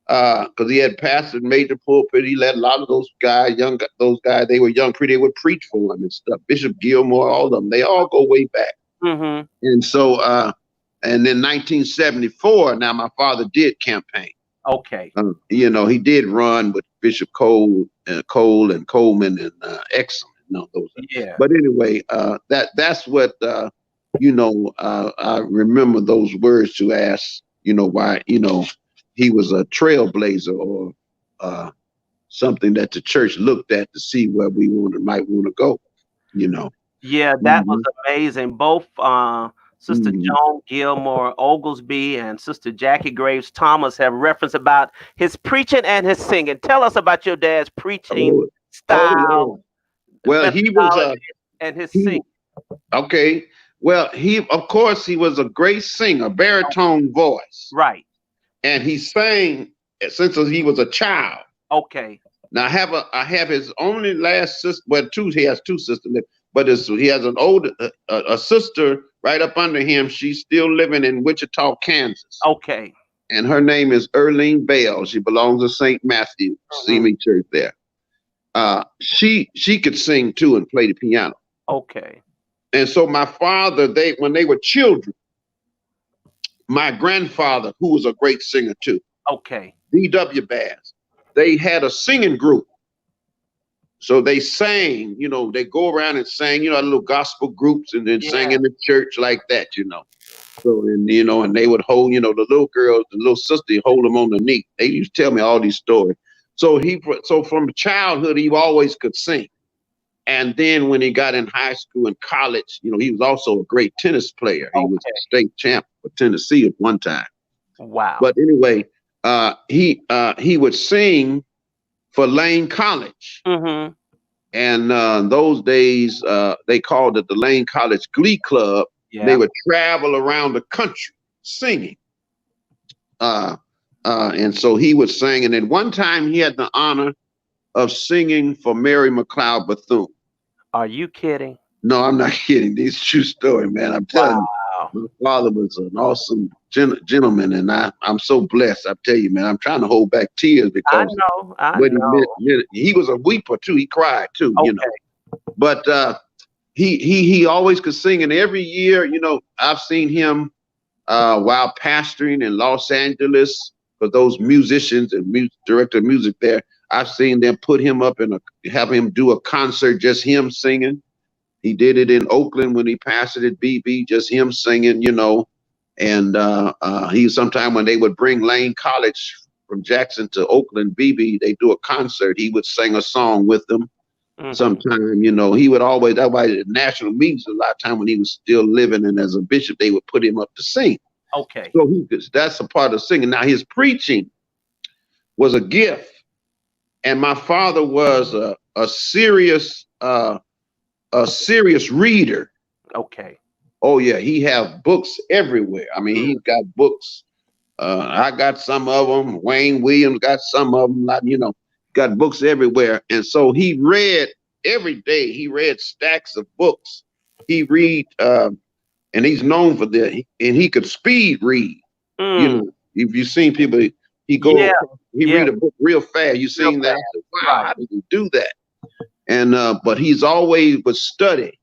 because he had pastored major pulpit. He let a lot of those guys, they were young, they would preach for him and stuff. Bishop Gilmore, all of them, they all go way back. And so, and then 1974, now my father did campaign. Okay. He did run with Bishop Cole and Coleman and Exum. Those. Yeah. But anyway, that's what I remember those words to ask. Why he was a trailblazer or something that the church looked at to see where we might want to go. Yeah, that was amazing. Both Sister Joan Gilmore Oglesby and Sister Jackie Graves Thomas have referenced about his preaching and his singing. Tell us about your dad's preaching style. Well, he was and his singing. Okay. Well, of course he was a great singer, baritone voice. Right. And he sang since he was a child. Okay. Now I have his only last sister. Well, he has two sisters, but he has an older a sister right up under him. She's still living in Wichita, Kansas. Okay. And her name is Erlene Bell. She belongs to St. Matthew CME Church there. She could sing too and play the piano. Okay. And so my father, when they were children, my grandfather, who was a great singer too. Okay. D.W. Bass, they had a singing group. So they sang, they go around and sang, little gospel groups and then sang in the church like that, So, and they would hold, the little girls, the little sister, hold them on the knee. They used to tell me all these stories. So from childhood, he always could sing. And then when he got in high school and college, he was also a great tennis player. He was a state champ for Tennessee at one time. Wow. But anyway, he would sing for Lane College. Mm-hmm. And those days, they called it the Lane College Glee Club. Yeah. They would travel around the country singing. And so he would sing. And then one time he had the honor of singing for Mary McLeod Bethune. Are you kidding? No, I'm not kidding. This is a true story, man. I'm telling you, my father was an awesome gentleman, and I'm so blessed. I tell you, man, I'm trying to hold back tears because I know. He was a weeper too. He cried too, Okay. you know. But he always could sing, and every year, you know, I've seen him while pastoring in Los Angeles for those musicians and director of music there. I've seen them put him up have him do a concert, just him singing. He did it in Oakland when he pastored at BB, just him singing, you know. And sometime when they would bring Lane College from Jackson to Oakland BB, they do a concert. He would sing a song with them. Mm-hmm. Sometime, you know, he would always, that's why at national meetings a lot of time when he was still living and as a bishop, they would put him up to sing. Okay. So that's a part of singing. Now his preaching was a gift. And my father was a serious reader. Okay. Oh yeah, he have books everywhere. I mean, he's got books. I got some of them. Wayne Williams got some of them. You know, got books everywhere. And so he read every day. He read stacks of books. He read, and he's known for that. And he could speed read. You know, if you've seen people, he read a book real fast. You seen that? Wow, how did he do that? And but he's always was study.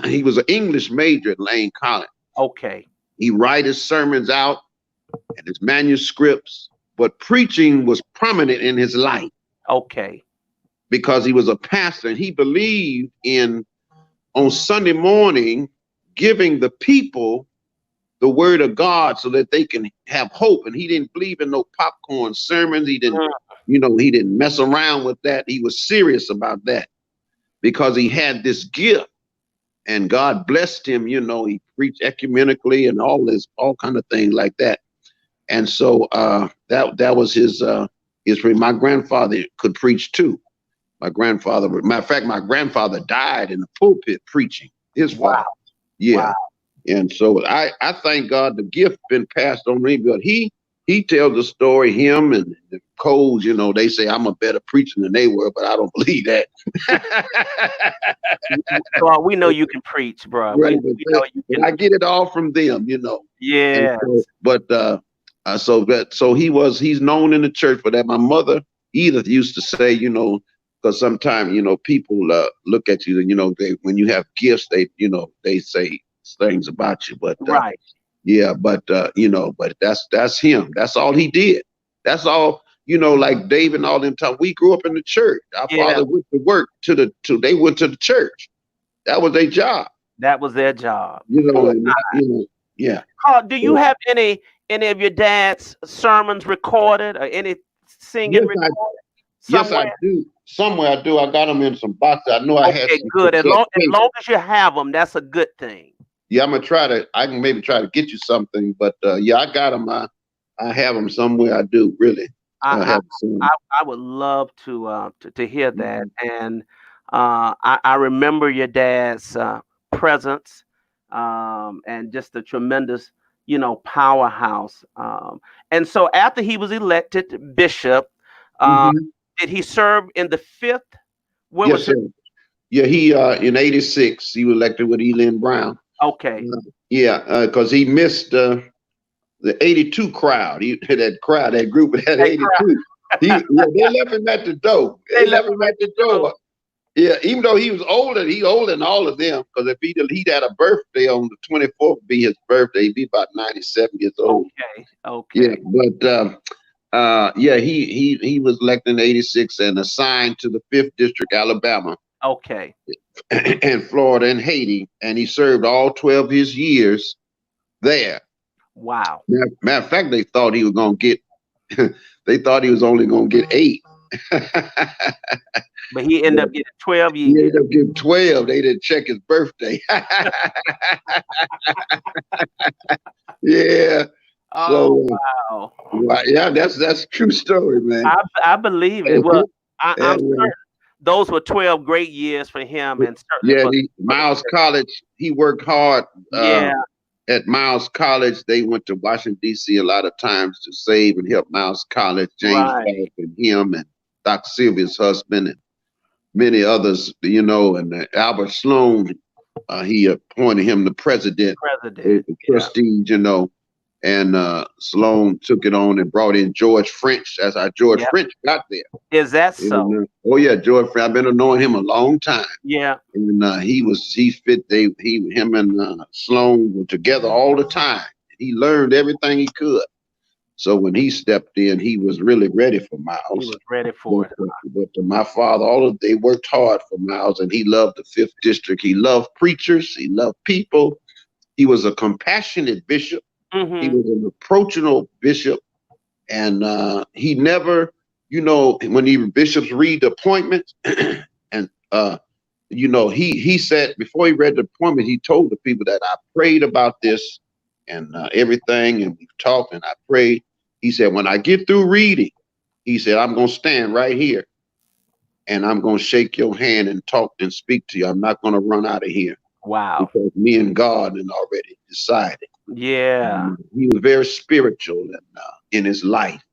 He was an English major at Lane College. Okay. He write his sermons out and his manuscripts, but preaching was prominent in his life. Okay. Because he was a pastor and he believed in on Sunday morning giving the people the word of God so that they can have hope. And he didn't believe in no popcorn sermons. He didn't, you know, he didn't mess around with that. He was serious about that because he had this gift and God blessed him. You know, he preached ecumenically and all kind of things like that. And so that was his my grandfather could preach too. My grandfather, matter of fact, my grandfather died in the pulpit preaching. His father. Yeah. Wow. And so I thank God the gift been passed on me, but he tells the story, him and the Coles, you know, they say I'm a better preacher than they were, but I don't believe that. Well, we know you can preach, bro. Right, we know you can. I get it all from them, you know. Yeah. So he's known in the church for that. My mother Edith used to say, you know, because sometimes, you know, people look at you and, you know, when you have gifts, they say things about you, but right. Yeah, but you know, but that's him. That's all he did. That's all, you know, like Dave and all them time. We grew up in the church. Our father went to work they went to the church. That was their job. That was their job. You know, yeah. Do you have any of your dad's sermons recorded or any singing recorded? Yes, I do. Somewhere I do. I got them in some boxes. I know I had some. Good. As long as you have them, that's a good thing. Yeah, I can maybe try to get you something, but yeah, I got them. I have them somewhere. I do, really. I would love to hear that. And I remember your dad's presence and just a tremendous, you know, powerhouse. And so after he was elected bishop, did he serve in the 5th? Yes, sir. Yeah, he in '86 he was elected with Elin Brown. Okay. Because he missed the '82 crowd. That group that had '82. They left him at the door. They left him at the door. Yeah, even though he was older, he older than all of them. Because if he'd had a birthday on the 24th, would be his birthday. He'd be about 97 years old. Okay. Yeah, but he was elected in '86 and assigned to the 5th District, Alabama. Okay. And Florida and Haiti, and he served all 12 of his years there. Wow. Matter of fact, they thought he was gonna get. They thought he was only gonna get 8. But he ended up getting 12 years. He ended up getting 12. They didn't check his birthday. Yeah. Oh, So wow. yeah, that's a true story, man. I believe it. Well, I'm And, certain those were 12 great years for him, and certainly yeah, for Miles College, he worked hard. yeah, At Miles College, they went to Washington, D.C. a lot of times to save and help Miles College, James right. Falk and him and Dr. Sylvia's husband and many others, you know, and Albert Sloan, he appointed him the president, President. the prestige, you know, and Sloan took it on and brought in George French. That's how George Yep. French got there. Is that so? And, oh yeah, George French. I've been knowing him a long time. Yeah. And him and Sloan were together all the time. He learned everything he could. So when he stepped in, he was really ready for Miles. He was ready for it. But my father, they worked hard for Miles, and he loved the 5th District. He loved preachers. He loved people. He was a compassionate bishop. Mm-hmm. He was an approachable bishop. And he never, you know, when bishops read the appointments, and you know, he said before he read the appointment, he told the people that I prayed about this and everything, and we've talked and I prayed. He said, when I get through reading, he said, I'm going to stand right here and I'm going to shake your hand and talk and speak to you. I'm not going to run out of here. Wow. Because me and God had already decided. Yeah. He was very spiritual in his life,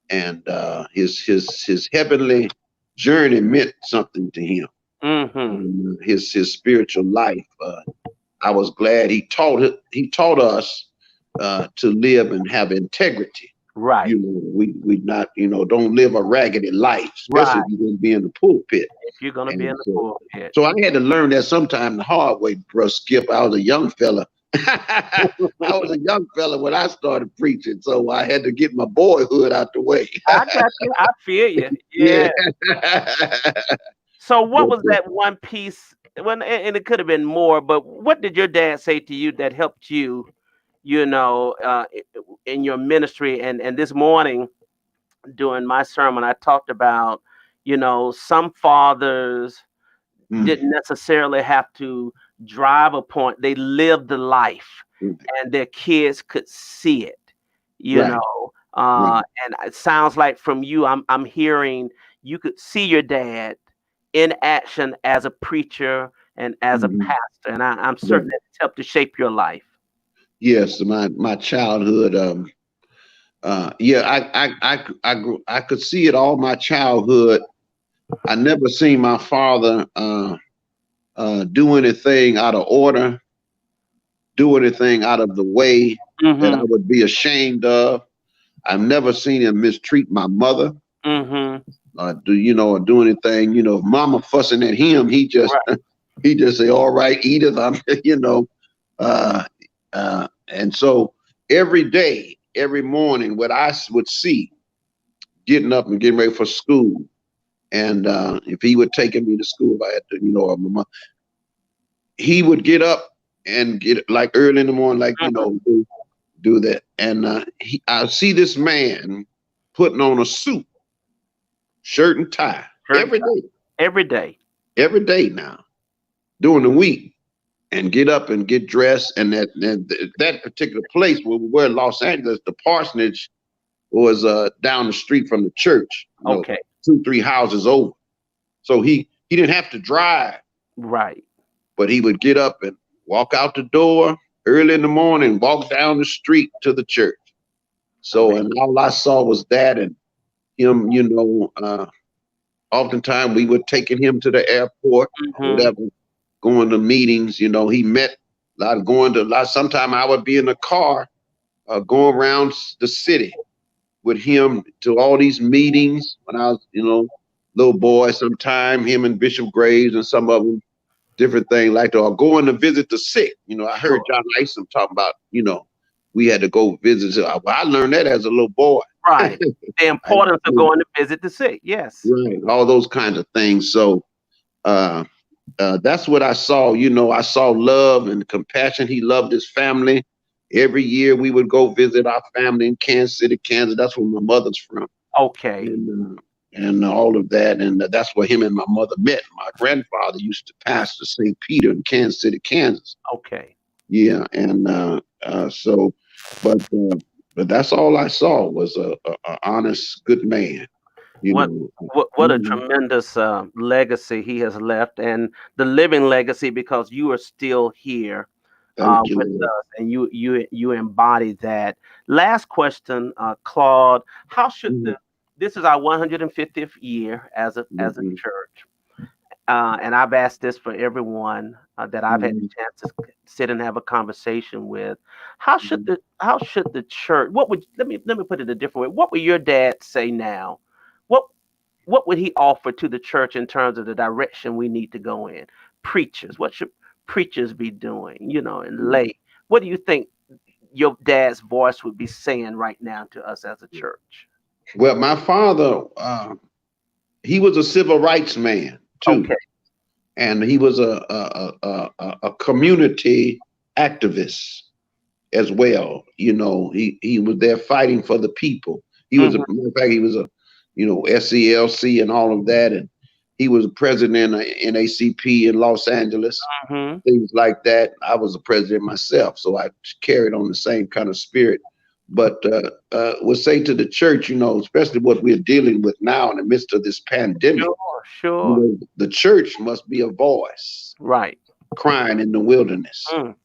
and his heavenly journey meant something to him. Mm-hmm. His spiritual life. I was glad he taught us to live and have integrity. Right. You know, we not, you know, don't live a raggedy life, especially if you're going to be in the pulpit. If you're going to be in the pulpit. So I had to learn that sometime the hard way, bro. Skip. I was a young fella. I was a young fella when I started preaching, so I had to get my boyhood out the way. I got you. I feel you. Yeah. So what was that one piece? Well, and it could have been more, but what did your dad say to you that helped you, you know, in your ministry? And this morning during my sermon, I talked about, you know, some fathers didn't necessarily have to drive a point. They lived the life and their kids could see it, you know. And it sounds like from you, I'm hearing you could see your dad in action as a preacher and as a pastor. And I'm certain that it's helped to shape your life. Yes, my childhood. I could see it all my childhood. I never seen my father do anything out of order, do anything out of the way that I would be ashamed of. I've never seen him mistreat my mother. Do anything, you know, if mama fussing at him, he just say, all right, Edith, I'm, you know, and so every day, every morning, what I would see getting up and getting ready for school, and if he would take me to school, I had to, you know, he would get up and get like early in the morning, like, you know, do that. And I see this man putting on a suit, shirt and tie every day now during the week, and get up and get dressed. And that particular place where we were in Los Angeles, the parsonage was down the street from the church, you know, 2-3 houses over. So he didn't have to drive. Right. But he would get up and walk out the door early in the morning, walk down the street to the church. So, and all I saw was that, and him, you know, oftentimes we were taking him to the airport, whatever, going to meetings, you know, he met a lot, sometimes I would be in the car going around the city with him to all these meetings when I was, you know, little boy. Sometime him and Bishop Graves and some of them, different things like that, or going to visit the sick. You know, I heard John Isom talking about, you know, we had to go visit. Well, I learned that as a little boy. Right. The importance of going to visit the sick. Yes. Right. All those kinds of things. So that's what I saw. You know, I saw love and compassion. He loved his family. Every year we would go visit our family in Kansas City, Kansas. That's where my mother's from. Okay. And all of that. And that's where him and my mother met. My grandfather used to pastor St. Peter in Kansas City, Kansas. Okay. Yeah. And But that's all I saw was a honest, good man. What what a Mhm. tremendous legacy he has left, and the living legacy, because you are still here Thank you, with Lord. us, and you embody that. Last question, Claude. How should Mhm. this is our 150th year as a Mhm. church, and I've asked this for everyone that I've had Mhm. the chance to sit and have a conversation with. Mhm. How should the church? What would let me put it a different way. What would your dad say now? What what would he offer to the church in terms of the direction we need to go in? Preachers, what should preachers be doing? And lay. What do you think your dad's voice would be saying right now to us as a church? Well, my father, he was a civil rights man too, Okay. and he was a community activist as well. He was there fighting for the people. He was Hmm. in fact, he was a SELC and all of that, and he was a president of NACP in Los Angeles, Hmm. things like that. I was a president myself, so I carried on the same kind of spirit. But would say to the church, especially what we're dealing with now in the midst of this pandemic, Sure, sure. the church must be a voice Right. crying in the wilderness, Mm.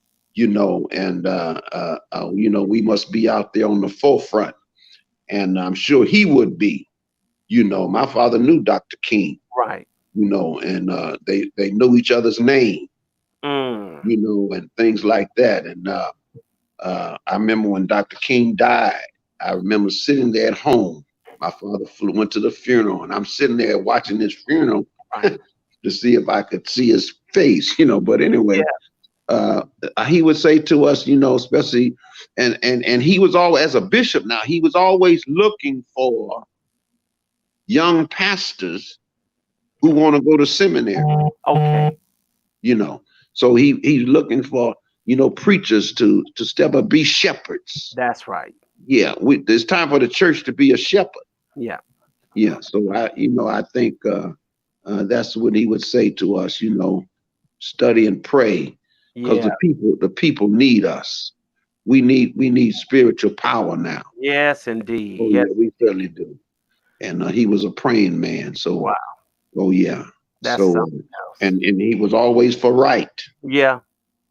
and we must be out there on the forefront. And I'm sure he would be. My father knew Dr. King, Right. and they knew each other's name, Mm. and things like that. And I remember when Dr. King died, I remember sitting there at home. My father went to the funeral, and I'm sitting there watching his funeral Right. to see if I could see his face, But anyway, Yeah. he would say to us, especially, and he was always, as a bishop now, he was always looking for young pastors who want to go to seminary, Okay. you know. So he's looking for, preachers to step up, be shepherds. That's right. Yeah, it's time for the church to be a shepherd. Yeah. Yeah. So I think that's what he would say to us, study and pray, because Yeah. the people need us. We need spiritual power now. Yes, indeed. Oh Yes, yeah, we certainly indeed. do. And he was a praying man. So Wow. oh yeah. That's So something else. and he was always for right. Yeah.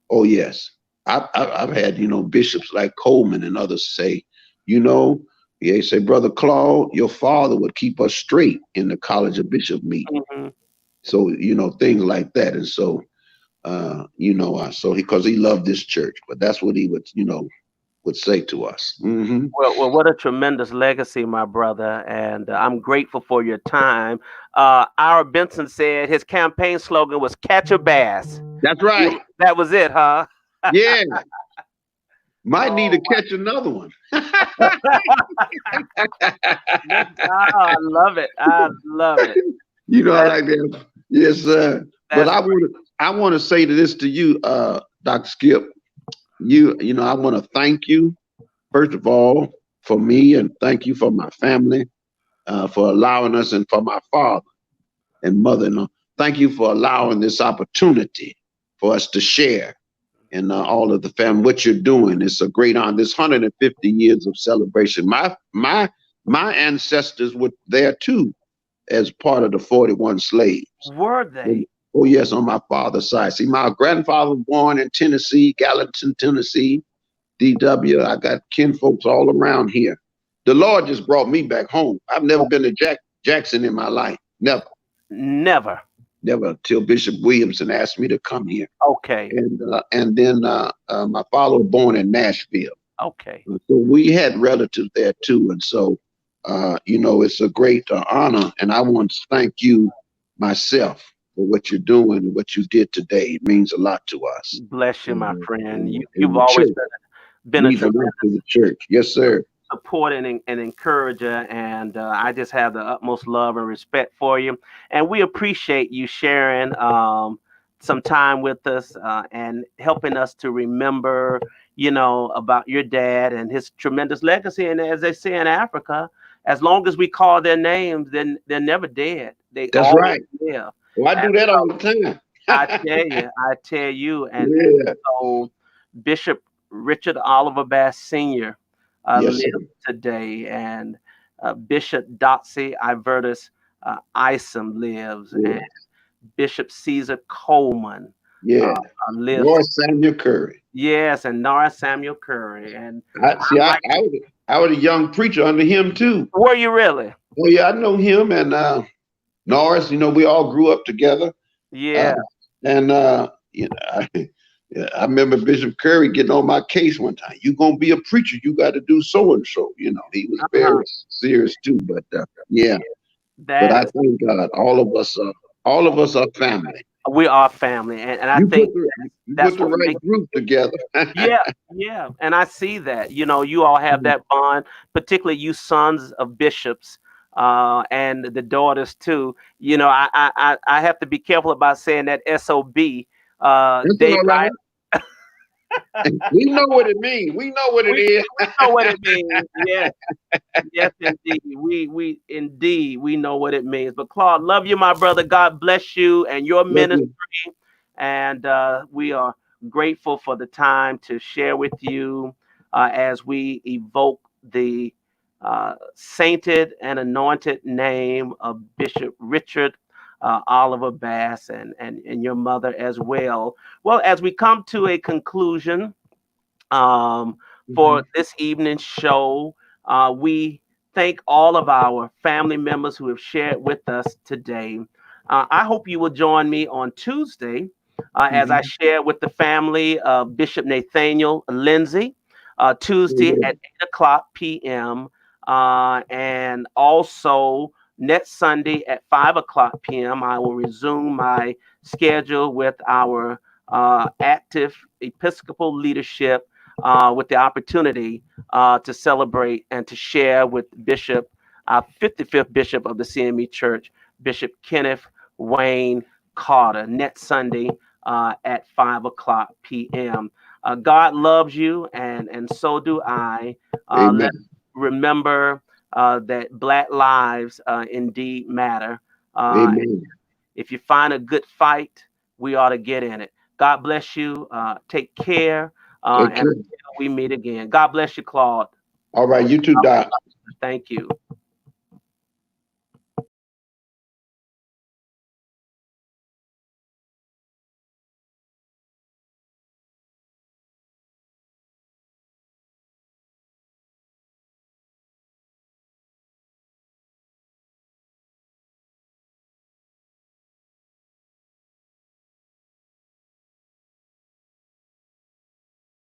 Oh yes. I've had bishops like Coleman and others say, they say, Brother Claude, your father would keep us straight in the College of Bishop meeting. Hmm. So things like that. And so so because he loved this church, but that's what he would say to us. Hmm. Well, what a tremendous legacy, my brother, and I'm grateful for your time. Ira Benson said his campaign slogan was "Catch a Bass." That's right. That was it, huh? Yeah. Might need Oh, to catch another one. I love it. I love it. I That's, like that. Yes, sir. But that's I want to say this to you, Dr. Skip. I want to thank you, first of all, for me, and thank you for my family, for allowing us, and for my father and mother-in-law. Thank you for allowing this opportunity for us to share and all of the family what you're doing. It's a great honor. This 150 years of celebration. My ancestors were there too, as part of the 41 slaves. Were they? Oh yes, on my father's side. See, my grandfather was born in Tennessee, Gallatin, Tennessee, DW. I got kinfolks all around here. The Lord just brought me back home. I've never been to Jackson in my life. Never. Never. Never until Bishop Williamson asked me to come here. Okay. And then my father was born in Nashville. Okay. So we had relatives there too. And so, it's a great honor. And I want to thank you myself for what you're doing and what you did today. It means a lot to us. Bless you, my And, friend. and You've the always church been a means a tremendous lot to the church. Yes, sir. supporter and encourager, and I just have the utmost love and respect for you. And we appreciate you sharing some time with us and helping us to remember, about your dad and his tremendous legacy. And as they say in Africa, as long as we call their names, then they're never dead. They That's always right. live. Well, I And do that all so the time. I tell you, and Yeah. so Bishop Richard Oliver Bass Sr. Yes, live sir. today, and Bishop Dotsy Ivertus Isom lives, Yeah. and Bishop Caesar Coleman Yeah. lives. Lord Samuel Curry. Yes, and Nora Samuel Curry. And I was a young preacher under him too. were you really? Oh yeah, I know him and Norris. You know, we all grew up together. Yeah. And you know, I remember Bishop Curry getting on my case one time. You gonna be a preacher? You got to do so and so. You know, he was very serious too. But yeah. But I thank God, all of us are family. We are family, and I think that's put the what right makes group together. yeah, and I see that. You know, you all have that bond, particularly you sons of bishops, and the daughters too. You know, I have to be careful about saying that SOB. That's David, all right. We know what it means. We know what it is. We know what it means. Yes, yes, indeed. We indeed we know what it means. But Claude, love you, my brother. God bless you and your ministry. And we are grateful for the time to share with you as we evoke the sainted and anointed name of Bishop Richard Oliver Bass and your mother as well. Well, as we come to a conclusion for this evening's show, we thank all of our family members who have shared with us today. I hope you will join me on Tuesday as I share with the family of Bishop Nathaniel Lindsay, Tuesday at 8 o'clock p.m. And also next Sunday at 5 o'clock p.m. I will resume my schedule with our active Episcopal leadership with the opportunity to celebrate and to share with Bishop, 55th Bishop of the CME Church, Bishop Kenneth Wayne Carter, next Sunday at 5 o'clock p.m. God loves you, and so do I. Let's remember that Black lives indeed matter. If you find a good fight, we ought to get in it. God bless you. Take care. And until we meet again. God bless you, Claude. All right, you too, Doc. Thank you.